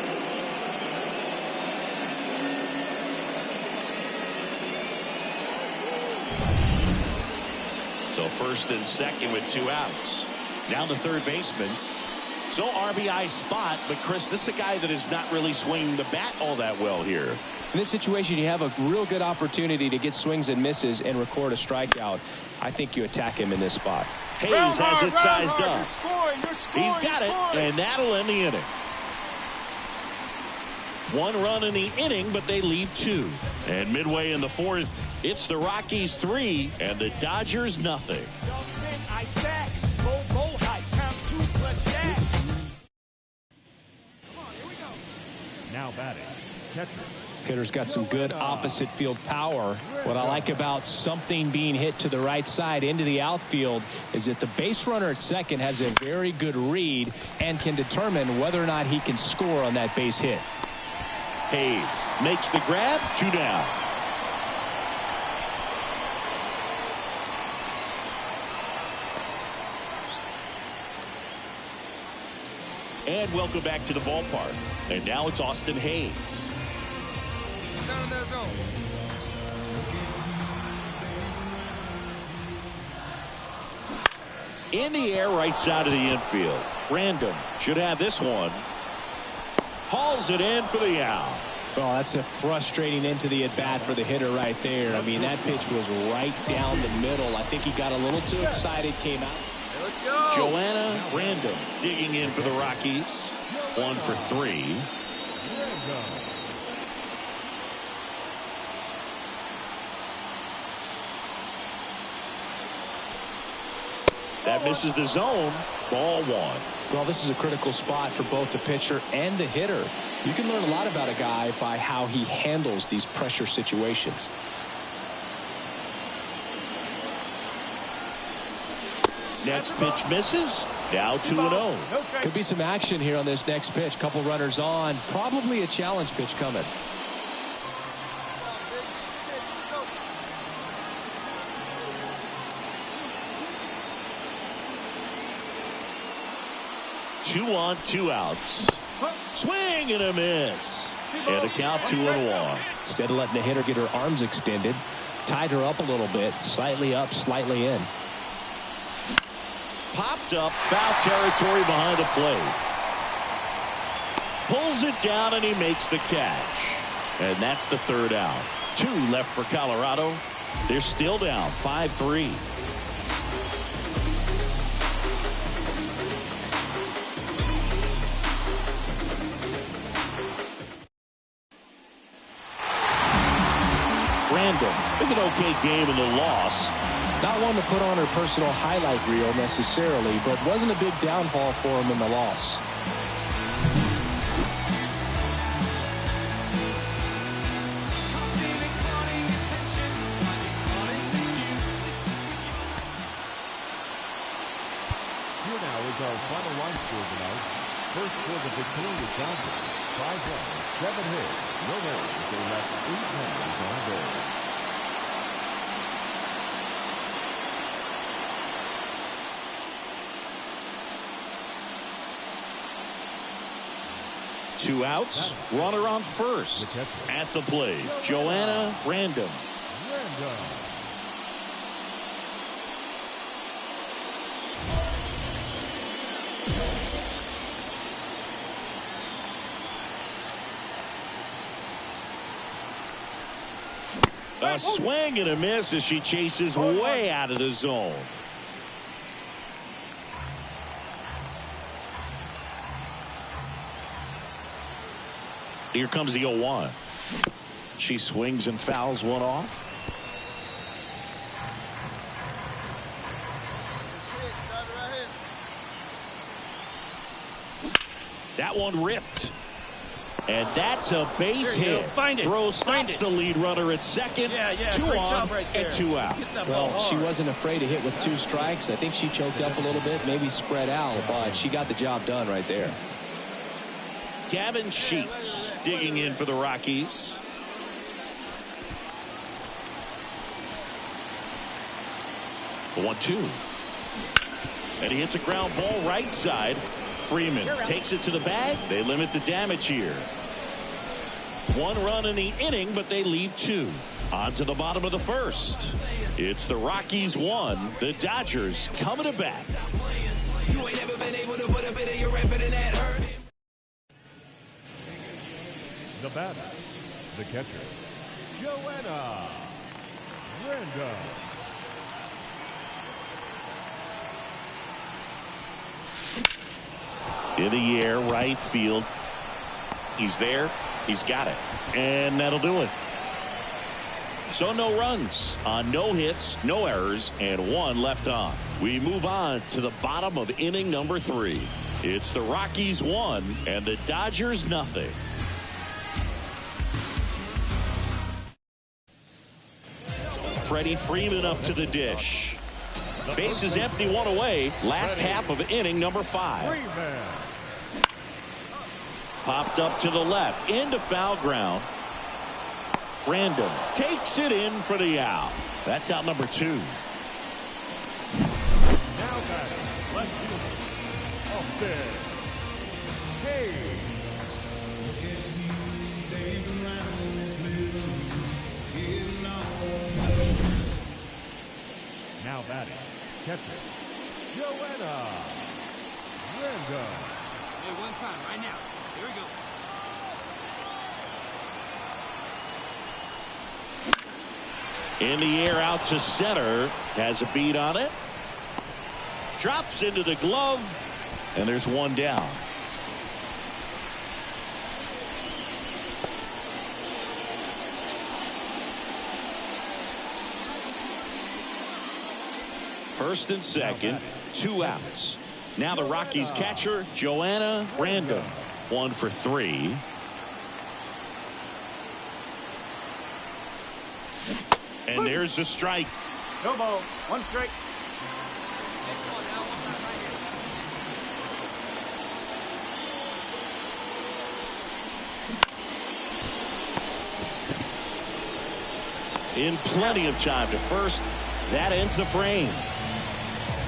So first and second with 2 outs. Now the third baseman. So RBI spot, but Chris, this is a guy that is not really swinging the bat all that well here.
In this situation, you have a real good opportunity to get swings and misses and record a strikeout. I think you attack him in this spot.
Hayes has it sized up.
You're scoring,
He's got it, and that'll end the inning. 1 run in the inning, but they leave 2. And midway in the 4th, it's the Rockies 3 and the Dodgers nothing.
Now batting, catcher,
Hitter's got some good opposite field power. What I like about something being hit to the right side into the outfield is that the base runner at second has a very good read and can determine whether or not he can score on that base hit.
Hayes makes the grab, 2 down. And welcome back to the ballpark. And now it's Austin Hayes.
Down in that zone.
In the air, right side of the infield. Random should have this one. Hauls it in for the out.
Well, that's a frustrating into the at-bat for the hitter right there. I mean, that pitch was right down the middle. I think he got a little too excited, came out.
Let's go.
Joanna Random digging in for the Rockies. 1 for 3. That misses the zone. Ball 1.
Well, this is a critical spot for both the pitcher and the hitter. You can learn a lot about a guy by how he handles these pressure situations.
Next pitch misses. Now 2-0.
Could be some action here on this next pitch. Couple runners on. Probably a challenge pitch coming.
Two on, 2 outs. Swing and a miss. And a count 2-1.
Instead of letting the hitter get her arms extended, tied her up a little bit. Slightly up, slightly in.
Popped up, foul territory behind the plate. Pulls it down and he makes the catch. And that's the 3rd out. 2 left for Colorado. They're still down 5-3. Random with an okay game in the loss.
Not one to put on her personal highlight reel necessarily, but wasn't a big downfall for him in the loss.
Here now is our final line score tonight. First for the victorious Dodgers, 5 runs, 7 hits, no errors. They left 8 runners on base.
Two outs, runner on first. At the plate, Joanna Random. A swing and a miss as she chases way out of the zone. Here comes the 0-1. She swings and fouls one off. That one ripped. And that's a base hit. Throw stops the lead runner at second. 2 on and 2 out.
Well, she wasn't afraid to hit with 2 strikes. I think she choked up a little bit, maybe spread out, but she got the job done right there.
Gavin Sheets digging in for the Rockies. The 1-2. And he hits a ground ball right side. Freeman takes it to the bag. They limit the damage here. 1 run in the inning, but they leave 2. On to the bottom of the first. It's the Rockies 1. The Dodgers coming to bat. You ain't never been able to put a bit of your effort in that hurt.
The batter, the catcher, Joanna Random.
In the air, right field. He's there. He's got it. And that'll do it. So no runs on no hits, no errors, and 1 left on. We move on to the bottom of inning number 3. It's the Rockies 1 and the Dodgers nothing. Freddie Freeman up to the dish. Base is empty, one away. Last half of inning number 5. Popped up to the left, into foul ground. Random takes it in for the out. That's out number 2.
Now batting, left fielder, Austin Hayes. Now batting, catcher, Joanna. Random.
Hey, one time, right now. Here we go.
In the air out to center. Has a beat on it. Drops into the glove. And there's one down. First and second, 2 outs. Now the Rockies catcher, Joanna. Random. 1 for 3. And there's the strike.
No ball. 1 strike.
In plenty of time to first. That ends the frame.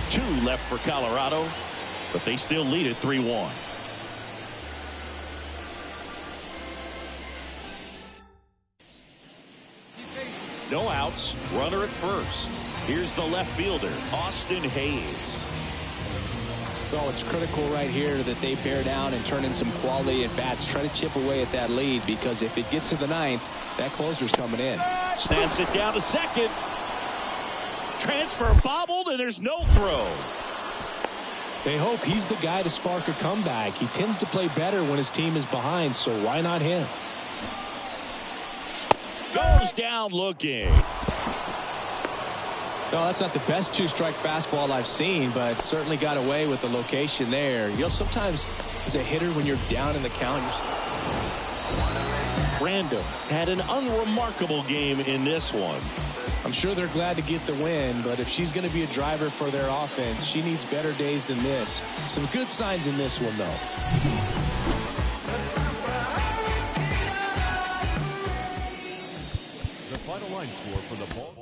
2 left for Colorado, but they still lead it 3-1. No outs. Runner at first. Here's the left fielder, Austin Hayes.
Well, it's critical right here that they bear down and turn in some quality at bats. Try to chip away at that lead, because if it gets to the 9th, that closer's coming in.
Snaps it down to second. Transfer bobbled, and there's no throw.
They hope he's the guy to spark a comeback. He tends to play better when his team is behind, so why not him?
Goes down looking.
No, that's not the best 2-strike fastball I've seen, but certainly got away with the location there. You know, sometimes as a hitter, when you're down in the count,
Random had an unremarkable game in this one.
I'm sure they're glad to get the win, but if she's going to be a driver for their offense, she needs better days than this. Some good signs in this one, though.
The final line score for the ball.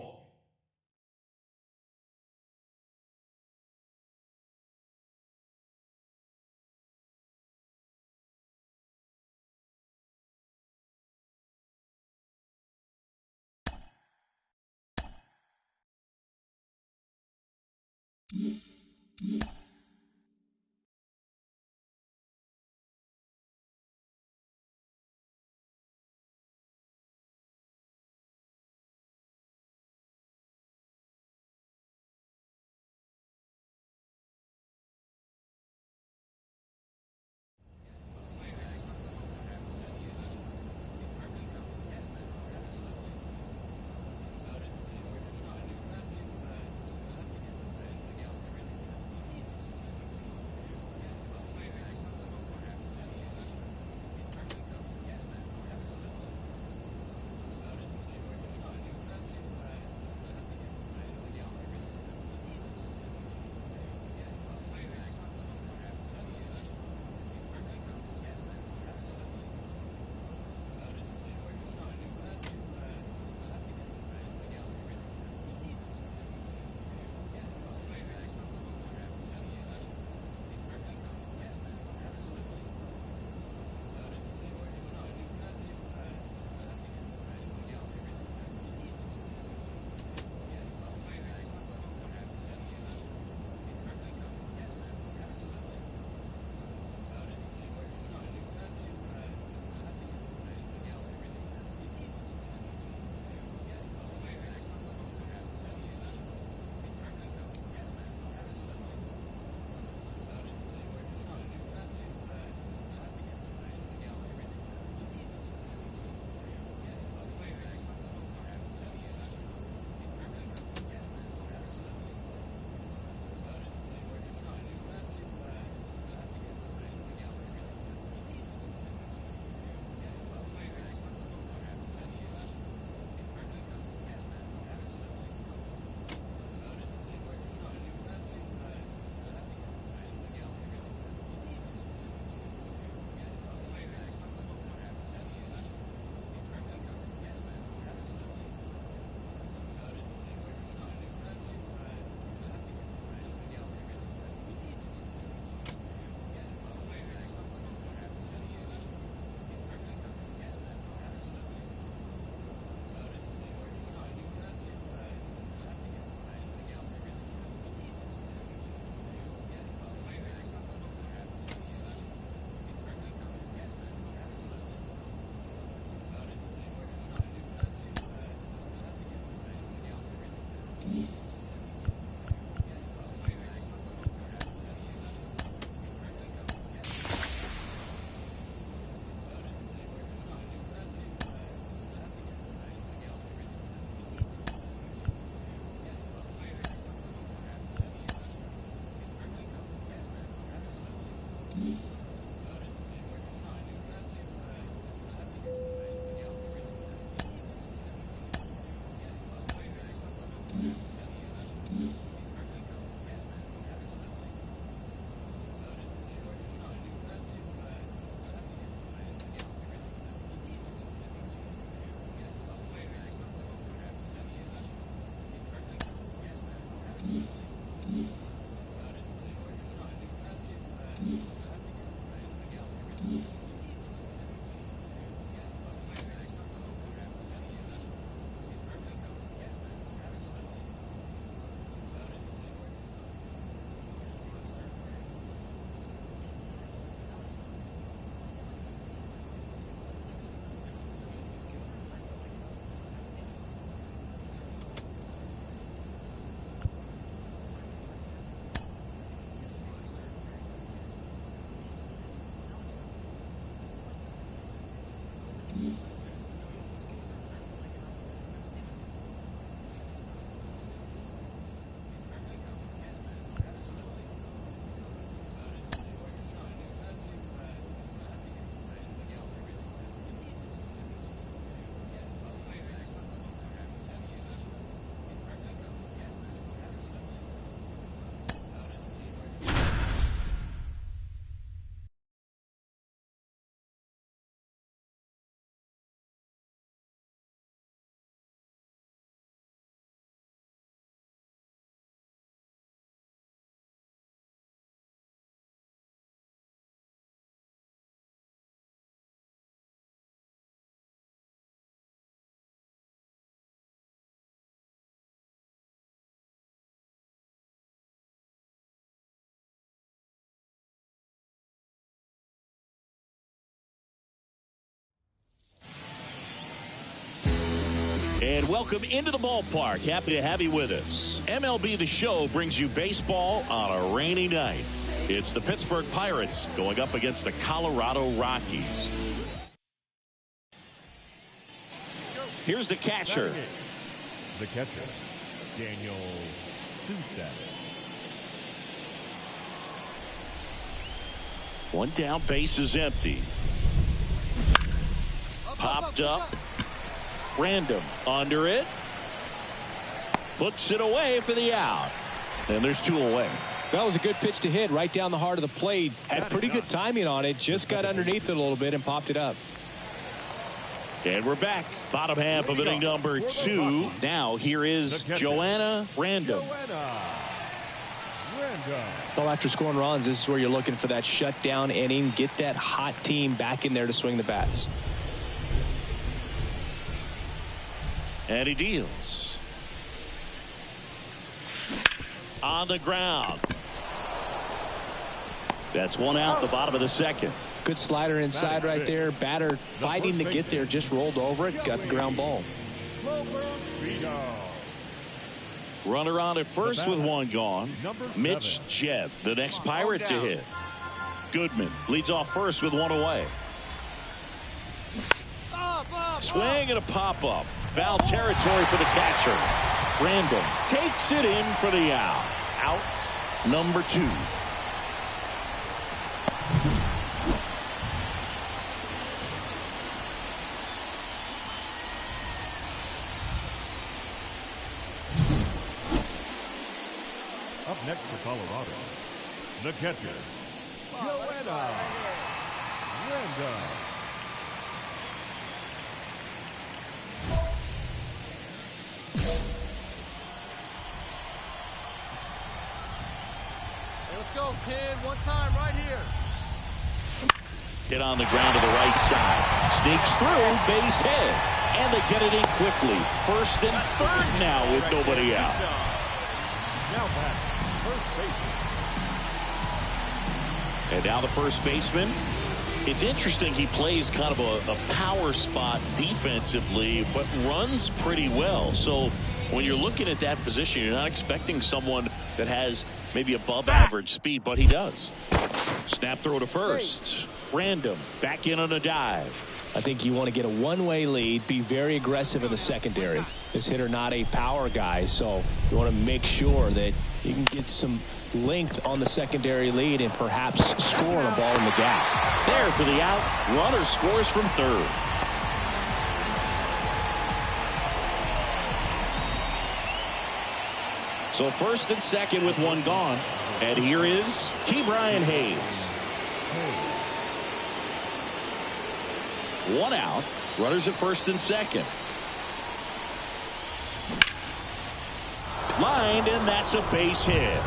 And welcome into the ballpark. Happy to have you with us. MLB The Show brings you baseball on a rainy night. It's the Pittsburgh Pirates going up against the Colorado Rockies. Here's the catcher.
The catcher, Daniel Susan.
One down, base is empty. Popped up. Random under it. Puts it away for the out. And there's two away.
That was a good pitch to hit right down the heart of the plate. Had pretty good timing on it. Just got underneath it a little bit and popped it up.
And we're back. Bottom half of inning number 2. Now here is Joanna Random.
Well, after scoring runs, this is where you're looking for that shutdown inning. Get that hot team back in there to swing the bats.
And he deals. On the ground. That's one out, the bottom of the second.
Good slider inside right there. Batter fighting to get there, just rolled over it, got the ground ball.
Runner on at first with one gone. Mitch Jebb, the next Pirate to hit. Goodman leads off first with one away. Swing and a pop-up. Foul territory for the catcher. Random takes it in for the out. Out number 2.
Up next for Colorado, the catcher, Joanna.
Let's go, kid. One time right here.
Hit on the ground to the right side. Sneaks through, base hit. And they get it in quickly. First and third now with nobody out.
Now back, first baseman.
And now the first baseman. It's interesting, he plays kind of a power spot defensively, but runs pretty well. So when you're looking at that position, you're not expecting someone that has maybe above average speed, but he does. Snap throw to first. Random back in on a dive.
I think you want to get a one-way lead, be very aggressive in the secondary. This hitter not a power guy, so you want to make sure that you can get some length on the secondary lead and perhaps score on a ball in the gap.
There for the out. Runner scores from third. So first and second with one gone. And here is Brian Hayes. One out. Runners at first and second. Lined, and that's a base hit.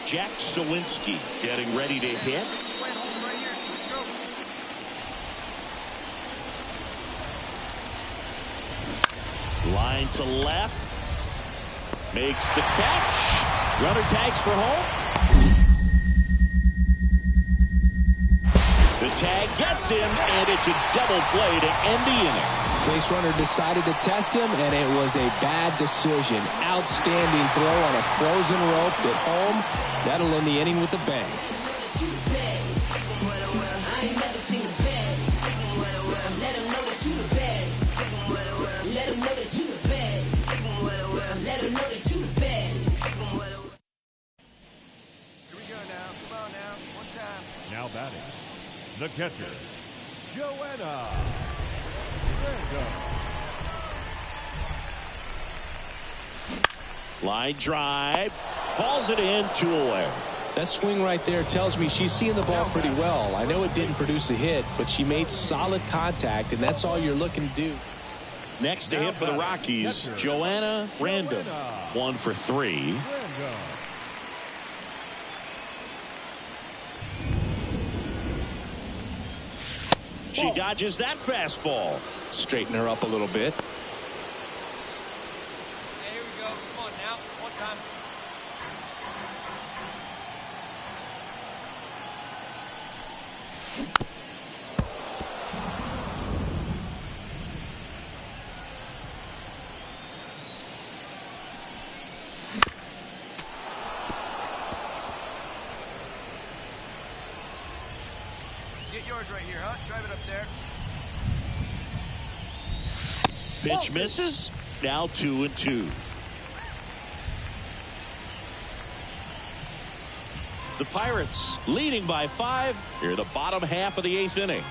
Jack Sawinski getting ready to hit. Line to left. Makes the catch. Runner tags for home. The tag gets him, and it's a double play to end the inning.
Base runner decided to test him, and it was a bad decision. Outstanding throw on a frozen rope at home. That'll end the inning with a bang.
Now batting, the catcher, Joanna.
Line drive. Hauls it in, 2 away.
That swing right there tells me she's seeing the ball pretty well. I know it didn't produce a hit, but she made solid contact, and that's all you're looking to do.
Next to hit for the Rockies, Joanna Random. 1 for 3. She dodges that fastball.
Straighten her up a little bit.
Here we go. Come on now. One time.
yours right here, huh? Drive it up there.
Pitch misses. Now 2-2. The Pirates leading by 5 here in the bottom half of the 8th inning.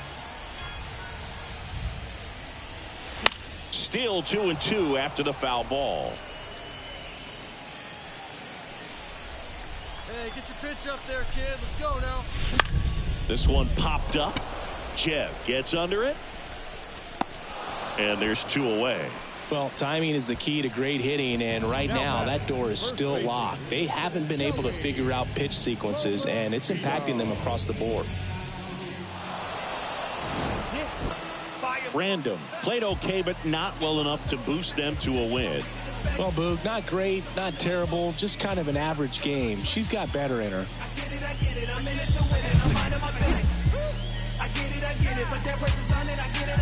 Still 2-2 after the foul ball.
Hey, get your pitch up there, kid. Let's go now.
This one popped up. Jeb gets under it. And there's 2 away.
Well, timing is the key to great hitting, and right now that door is still locked. They haven't been able to figure out pitch sequences, and it's impacting them across the board.
Random played okay, but not well enough to boost them to a win.
Well, Boog, not great, not terrible, just kind of an average game. She's got better in her.
I get it, I'm in it to win it, I'm minding my business. I get it, but that person's on it, I get it.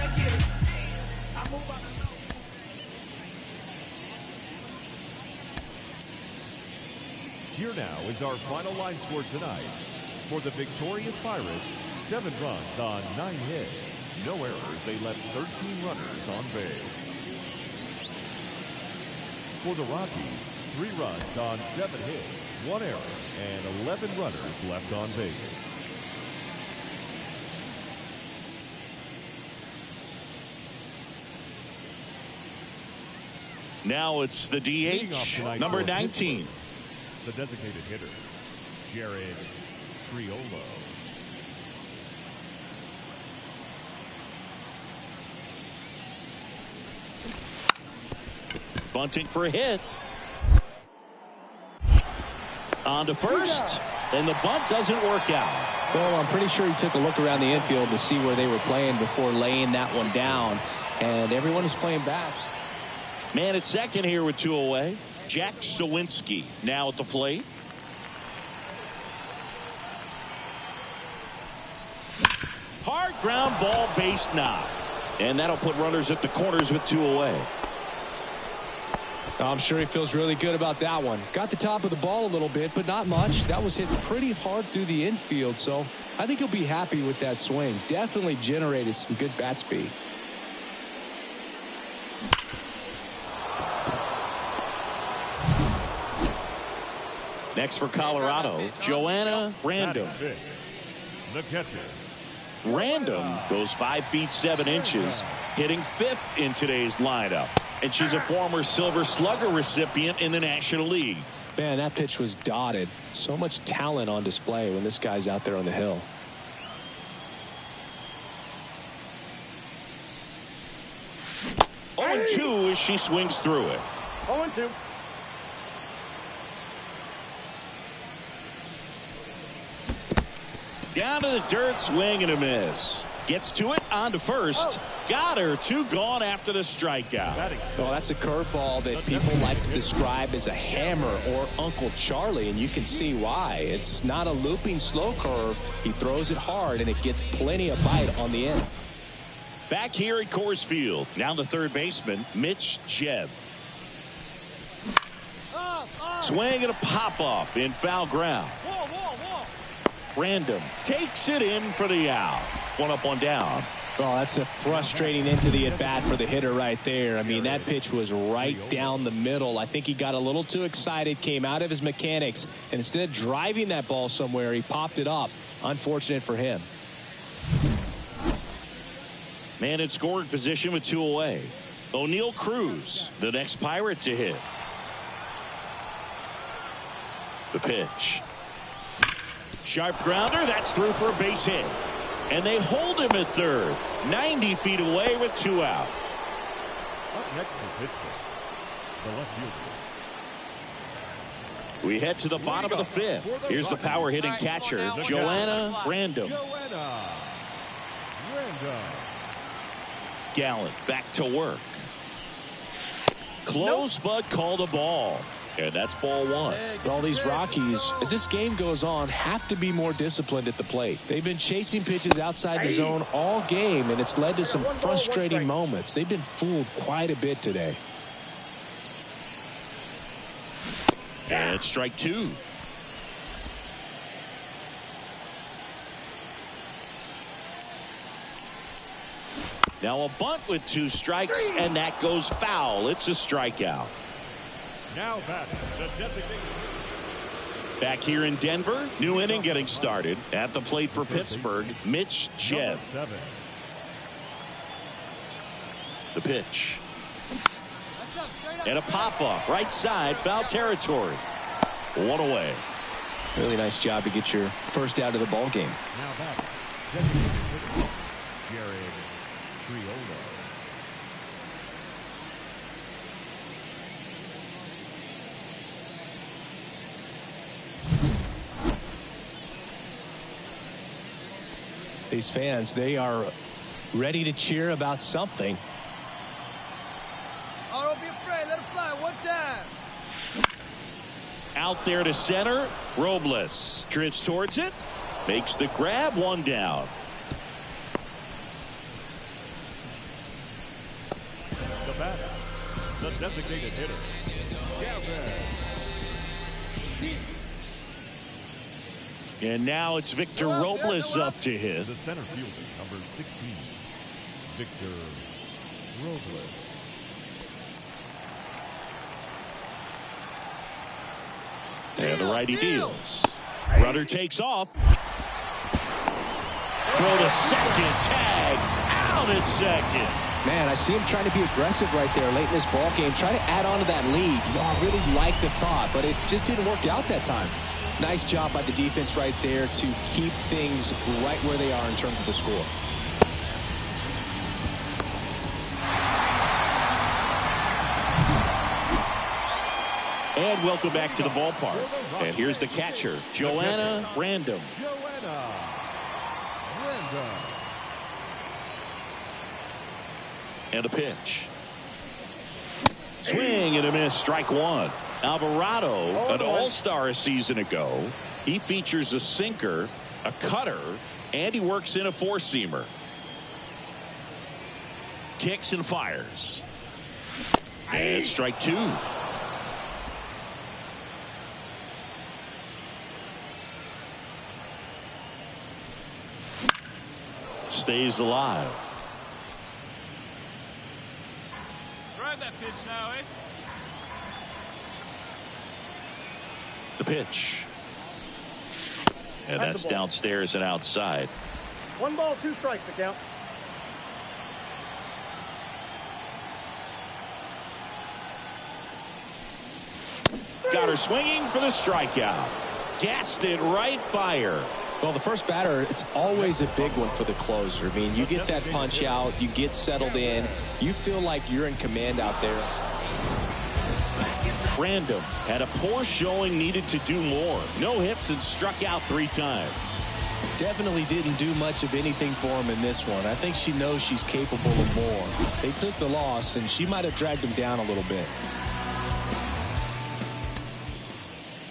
I move on.
Here now is our final line score tonight. For the victorious Pirates, 7 runs on 9 hits. No errors. They left 13 runners on base. For the Rockies, 3 runs on 7 hits, 1 error, and 11 runners left on base.
Now it's the DH, number 19.
The designated hitter, Jared Triolo.
Bunting for a hit. On to first, and the bunt doesn't work out.
Well, I'm pretty sure he took a look around the infield to see where they were playing before laying that one down, and everyone is playing back.
Man at second here with 2 away. Jack Sawinski now at the plate. Hard ground ball, base knock. And that'll put runners at the corners with 2 away.
I'm sure he feels really good about that one. Got the top of the ball a little bit, but not much. That was hit pretty hard through the infield, so I think he'll be happy with that swing. Definitely generated some good bat speed.
Next for Colorado, Joanna Random.
The catcher.
Random goes 5 feet 7 inches, hitting 5th in today's lineup. And she's a former Silver Slugger recipient in the National League.
Man, that pitch was dotted. So much talent on display when this guy's out there on the hill.
Oh, 0-2 as she swings through it.
0-2.
Down to the dirt, swing and a miss. Gets to it, on to first. Got her, 2 gone after the strikeout.
Well, that's a curveball that people like to describe as a hammer or Uncle Charlie, and you can see why. It's not a looping slow curve. He throws it hard, and it gets plenty of bite on the end.
Back here at Coors Field, now the third baseman, Mitch Jeb. Swing and a pop-up in foul ground. Random takes it in for the out. 1 up, 1 down.
Oh, that's a frustrating into the at-bat for the hitter right there. I mean, that pitch was right down the middle. I think he got a little too excited, came out of his mechanics, and instead of driving that ball somewhere, he popped it up. Unfortunate for him.
Man in scoring position with 2 away. O'Neal Cruz, the next Pirate to hit. The pitch. Sharp grounder, that's through for a base hit. And they hold him at third. 90 feet away with 2 out.
Up next for Pittsburgh, the left fielder.
We head to the bottom of the 5th. Here's the power hitting catcher, Joanna Random.
Joanna Random.
Gallant back to work. Close, but called a ball. And that's ball 1.
All these Rockies, as this game goes on, have to be more disciplined at the plate. They've been chasing pitches outside the zone all game, and it's led to some frustrating moments. They've been fooled quite a bit today.
And strike 2. Now a bunt with 2 strikes, and that goes foul. It's a strikeout.
Now batting the designated.
Back here in Denver, new inning getting started. At the plate for Pittsburgh, Mitch Jebb. The pitch. And a pop-up, right side, foul territory. 1 away.
Really nice job to get your first out of the ball game.
Now back. Jared Triolo.
These fans, they are ready to cheer about something.
Oh, don't be afraid. Let it fly one time.
Out there to center. Robles drifts towards it. Makes the grab. 1 down.
The batter, the designated hitter, Gavin.
And now it's Victor Robles up to hit.
The center fielder, number 16, Victor Robles.
And the righty deals. Runner takes off. Throw to second. Tag. Out at second.
Man, I see him trying to be aggressive right there late in this ball game. Try to add on to that lead. You know, I really like the thought, but it just didn't work out that time. Nice job by the defense right there to keep things right where they are in terms of the score.
And welcome back to the ballpark. And here's the catcher, Joanna Random.
Joanna Random.
And a pitch. Swing and a miss. Strike 1. Alvarado, an all-star a season ago. He features a sinker, a cutter, and he works in a 4-seamer. Kicks and fires. And strike 2. Stays alive.
Drive that pitch now, eh?
The pitch. And that's downstairs and outside.
1 ball, 2 strikes to count.
Got her swinging for the strikeout. Gassed it right by her.
Well, the first batter, it's always a big one for the closer. I mean, you get that punch out, you get settled in, you feel like you're in command out there.
Random had a poor showing, needed to do more. No hits and struck out 3 times.
Definitely didn't do much of anything for him in this one. I think she knows she's capable of more. They took the loss, and she might have dragged him down a little bit.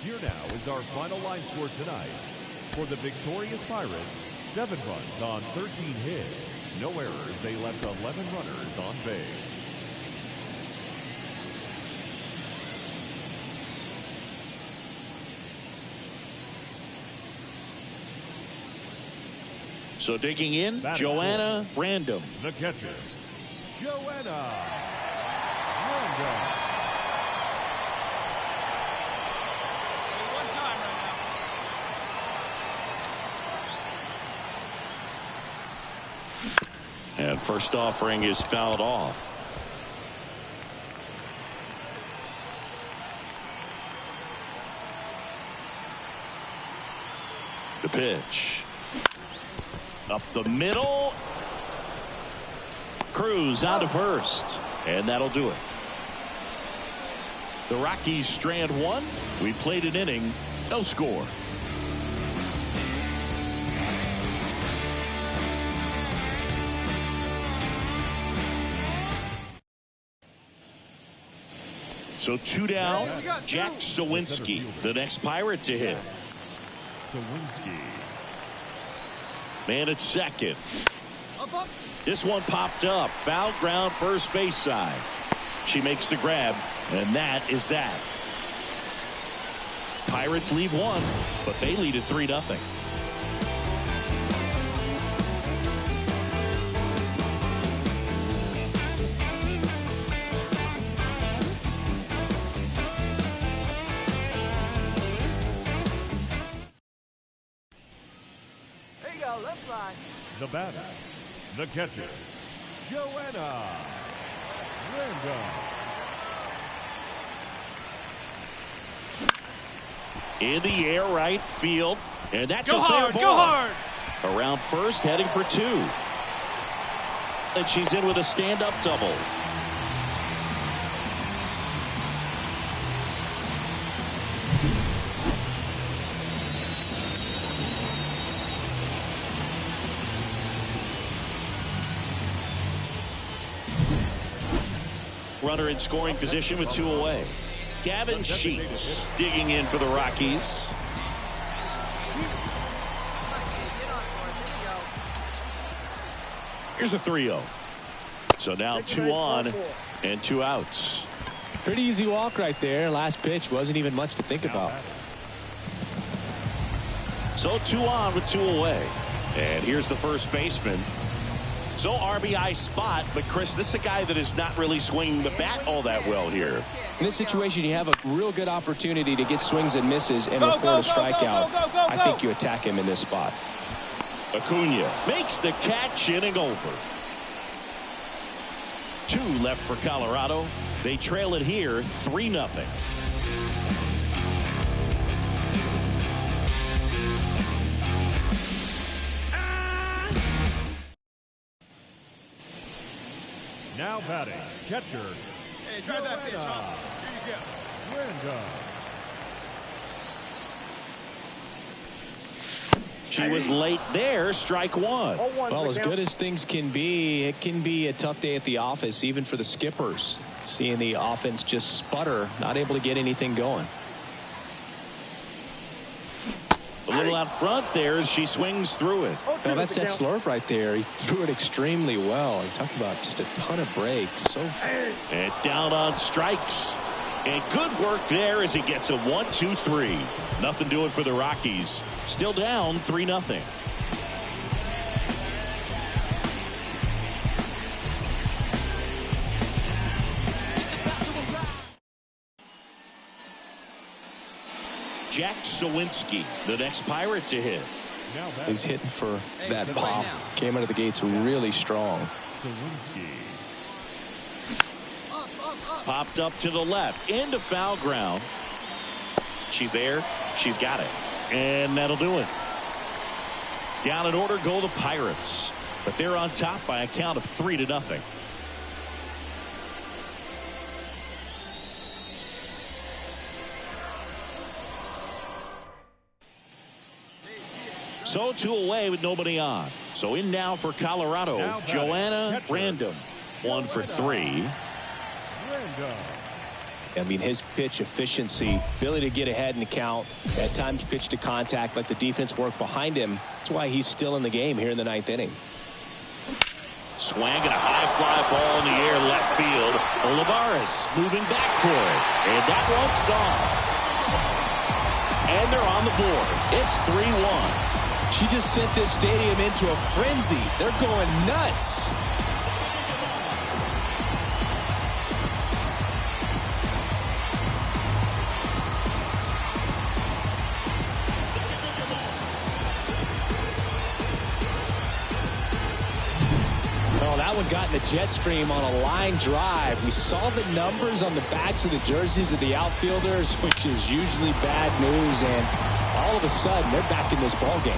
Here now is our final line score tonight. For the victorious Pirates, 7 runs on 13 hits. No errors. They left 11 runners on base.
So digging in, Joanna Random.
The catcher, Joanna Random.
One time right now.
And first offering is fouled off. The pitch. Up the middle. Cruz out to first. And that'll do it. The Rockies strand 1. We played an inning. No score. So 2 down. Jack Sawinski, the next Pirate to hit.
Sawinski.
Man at second.
Up, up.
This one popped up. Foul ground first base side. She makes the grab, and that is that. Pirates lead 1, but they lead at 3-0.
go. Let fly.
The batter, the catcher, Joanna. Random.
In the air, right field. And that's
Go
a fair
hard,
ball.
go hard.
Around first, heading for 2. And she's in with a stand-up double. Runner in scoring position with 2 away. Gavin Sheets digging in for the Rockies. Here's a 3-0. So now 2 on and 2 outs.
Pretty easy walk right there. Last pitch wasn't even much to think about.
So 2 on with 2 away. And here's the first baseman. So RBI spot, but Chris, this is a guy that is not really swinging the bat all that well here.
In this situation, you have a real good opportunity to get swings and misses and record a strikeout. I think you attack him in this spot.
Acuna makes the catch, inning over. 2 left for Colorado. They trail it here 3-0.
Now batting, catcher,
Hey, drive that pitch, huh? Here you go.
Random.
She was late there, strike 1.
Well, as good as things can be, it can be a tough day at the office, even for the skippers. Seeing the offense just sputter, not able to get anything going.
A little out front there as she swings through it.
Well, that's that slurve right there. He threw it extremely well. You talk about just a ton of breaks.
And down on strikes. And good work there as he gets a 1-2-3. Nothing doing for the Rockies. Still down 3-0. Jack Sawinski, the next Pirate to hit.
He's hitting for that pop. Came out of the gates really strong.
Sawinski.
Popped up to the left into foul ground. She's there. She's got it. And that'll do it. Down in order go the Pirates. But they're on top by a count of 3-0. So 2 away with nobody on. So in now for Colorado,
Now
Joanna
catcher.
Random. 1 for 3.
Random.
I mean, his pitch efficiency, ability to get ahead in the count, at times pitch to contact, let the defense work behind him. That's why he's still in the game here in the 9th inning.
Swanging a high fly ball in the air left field. Olivares moving back for it. And that one's gone. And they're on the board. It's 3-1.
She just sent this stadium into a frenzy. They're going nuts. Oh, that one got in the jet stream on a line drive. We saw the numbers on the backs of the jerseys of the outfielders, which is usually bad news, and all of a sudden they're back in this ball game.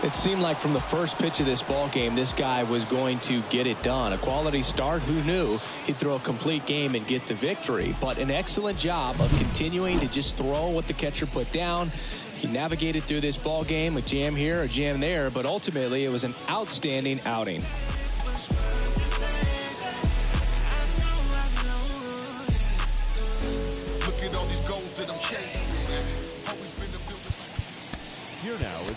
It seemed like from the first pitch of this ball game, this guy was going to get it done. A quality start. Who knew he'd throw a complete game and get the victory? But an excellent job of continuing to just throw what the catcher put down. He navigated through this ball game, a jam here, a jam there, but ultimately it was an outstanding outing.
Look at all these goals that I'm chasing. Always been a builder.
Here now is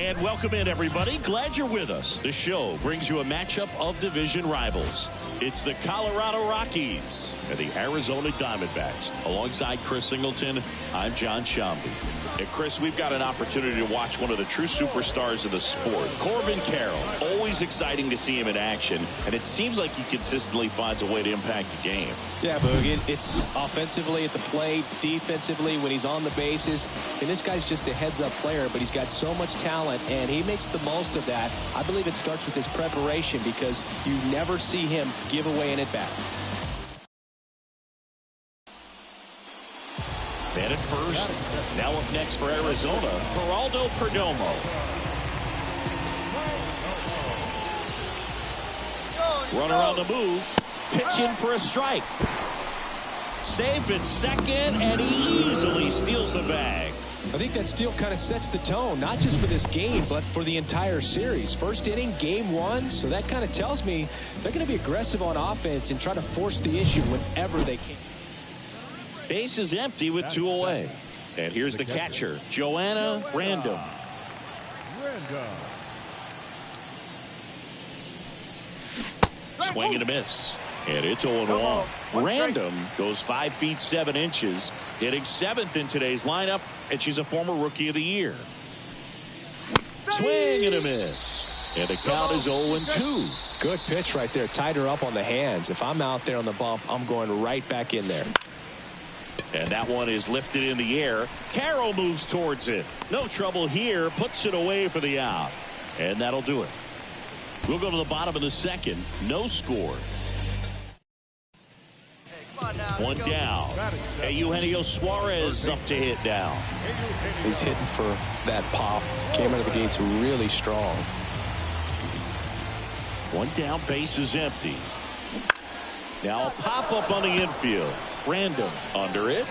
And welcome in, everybody. Glad you're with us. The show brings you a matchup of division rivals. It's the Colorado Rockies and the Arizona Diamondbacks. Alongside Chris Singleton, I'm John Shambi. And Chris, we've got an opportunity to watch one of the true superstars of the sport, Corbin Carroll. Always exciting to see him in action, and it seems like he consistently finds a way to impact the game.
Yeah, Boog, it's offensively at the plate, defensively when he's on the bases. And this guy's just a heads-up player, but he's got so much talent, and he makes the most of that. I believe it starts with his preparation because you never see him give away an at-bat.
And at first, now up next for Arizona, Geraldo Perdomo. Runner on the move, pitching for a strike. Safe at second, and he easily steals the bag.
I think that steal kind of sets the tone, not just for this game, but for the entire series. First inning, game one, so that kind of tells me they're going to be aggressive on offense and try to force the issue whenever they can.
Base is empty with 2 away. And here's the catcher, Joanna Random. Swing and a miss. And it's 0-1. Random goes 5 feet 7 inches, hitting 7th in today's lineup, and she's a former Rookie of the Year. Swing and a miss. And the count is 0-2.
Good pitch right there. Tied her up on the hands. If I'm out there on the bump, I'm going right back in there.
And that one is lifted in the air. Carroll moves towards it. No trouble here. Puts it away for the out. And that'll do it. We'll go to the bottom of the second. No score. One down. And Eugenio Suarez up to hit now.
He's hitting for that pop. Came out of the gates really strong.
One down, base is empty. Now a pop-up on the infield. Random under it.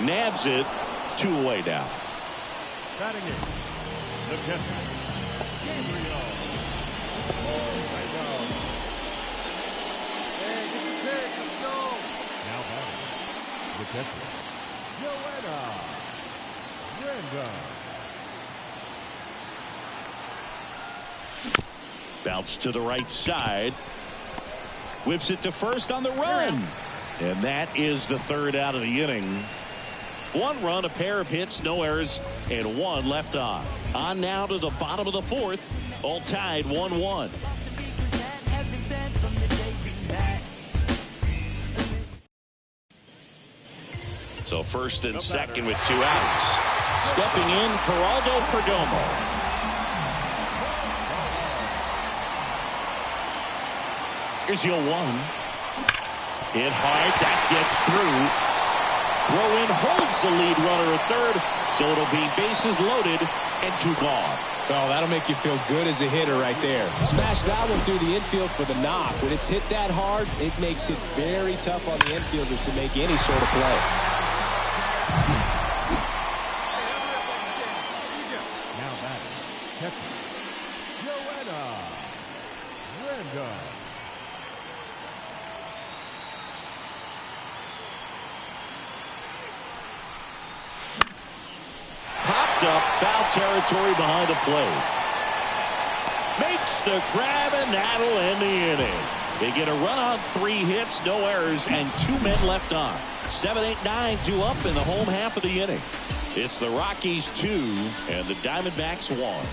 Nabs it. 2 away now.
Batting in, the catcher, Gabriel.
Hey, get your pitch. Let's go.
Now batting, the catcher, Joanna. Random.
Bounce to the right side. Whips it to first on the run. And that is the 3rd out of the inning. 1 run, a pair of hits, no errors, and 1 left on. On now to the bottom of the 4th. All tied 1-1. So first and second with 2 outs. Stepping in, Geraldo Perdomo. Here's 0-1. Hit hard. That gets through. Throw in holds the lead runner at third. So it'll be bases loaded and 2 gone.
Well, that'll make you feel good as a hitter right there. Smash that one through the infield for the knock. When it's hit that hard, it makes it very tough on the infielders to make any sort of play.
Now batting, catcher, Joanna. Random.
Up foul territory behind the plate. Makes the grab, and that'll end the inning. They get a run on 3 hits, no errors, and 2 men left on. 7, 8, 9 due up in the home half of the inning. It's the Rockies 2 and the Diamondbacks 1.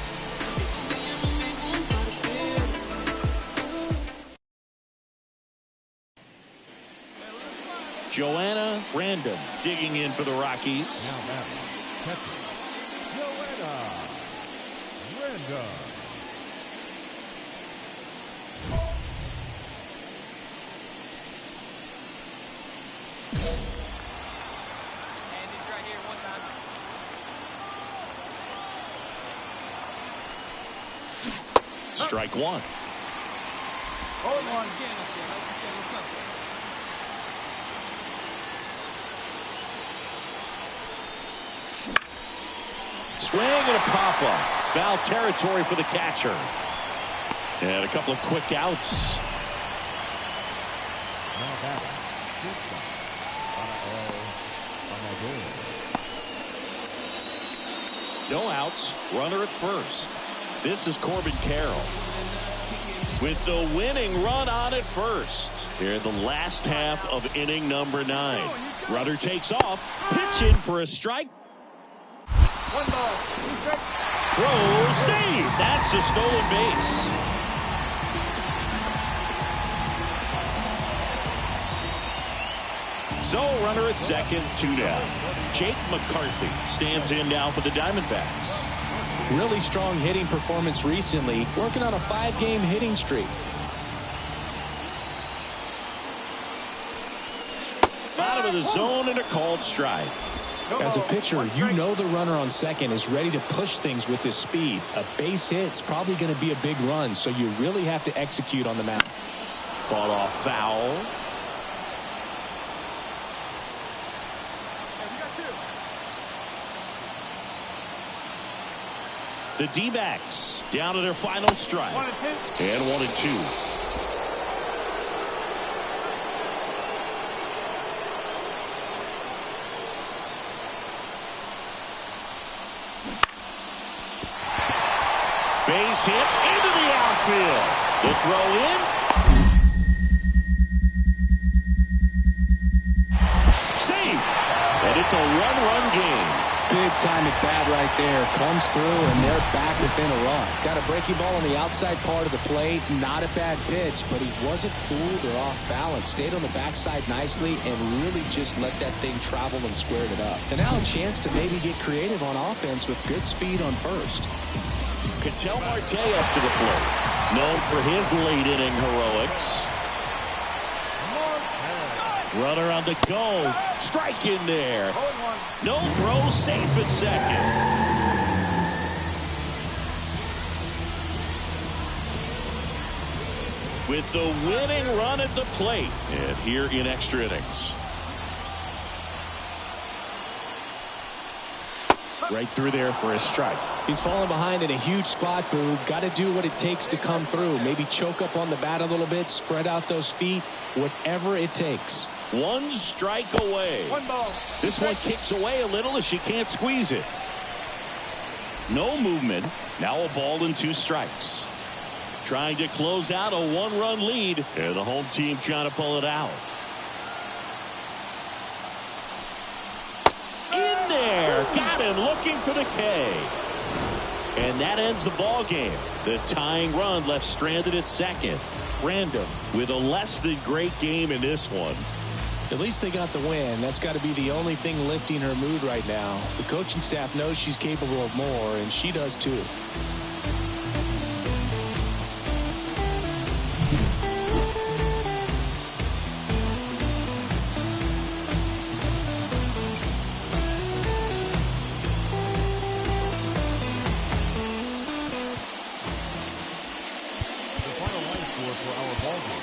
Joanna Random digging in for the Rockies.
Now batting, catcher, Joanna. Random.
And it's right here 1 time.
Strike 1.
Hold on. Again, let's go.
Swing and a pop-up. Foul territory for the catcher. And a couple of quick outs.
Now batting, shortstop, Amador.
No outs. Runner at first. This is Corbin Carroll with the winning run on at first. Here in the last half of inning number 9. Runner takes off. Pitch in for a strike.
1 ball, 2 strikes.
Throw, save. That's a stolen base. So runner at second, 2 down. Jake McCarthy stands in now for the Diamondbacks.
Really strong hitting performance recently, working on a 5-game hitting streak.
Bottom of the zone and a called strike.
As a pitcher, you know the runner on second is ready to push things with his speed. A base hit's probably going to be a big run, so you really have to execute on the mound.
Fought off foul. The D-backs down to their final strike.
1 and 2.
And 1 and 2. Base hit into the outfield. The throw in. Save. And it's a run game.
Big time at bat right there. Comes through, and they're back within a run. Got a breaking ball on the outside part of the plate. Not a bad pitch, but he wasn't fooled or off balance. Stayed on the backside nicely and really just let that thing travel and squared it up. And now a chance to maybe get creative on offense with good speed on first.
Ketel Marte up to the plate. Known for his late inning heroics. Runner on the go. Strike in there. No throw, safe at second. With the winning run at the plate. And here in extra innings. Right through there for a strike.
He's falling behind in a huge spot, Boog. Got to do what it takes to come through. Maybe choke up on the bat a little bit, spread out those feet, whatever it takes.
1 strike away.
1 ball.
This one kicks away a little as she can't squeeze it. No movement. Now a ball and 2 strikes. Trying to close out a 1-run lead. And the home team trying to pull it out. In there. Got him looking for the K. And that ends the ball game. The tying run left stranded at second. Random with a less than great game in this one.
At least they got the win. That's got to be the only thing lifting her mood right now. The coaching staff knows she's capable of more, and she does too.
The final line score for our ball game.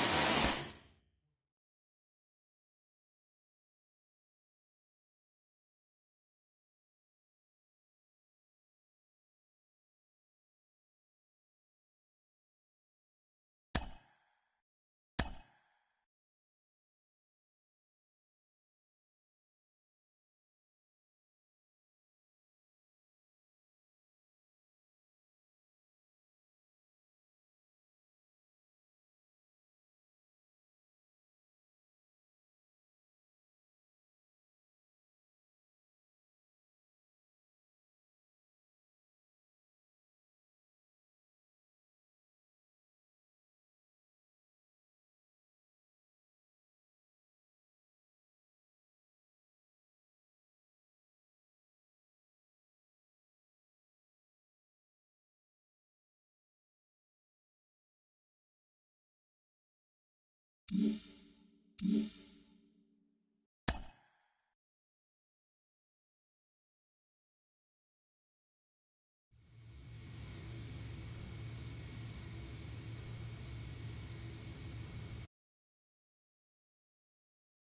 Mm-hmm.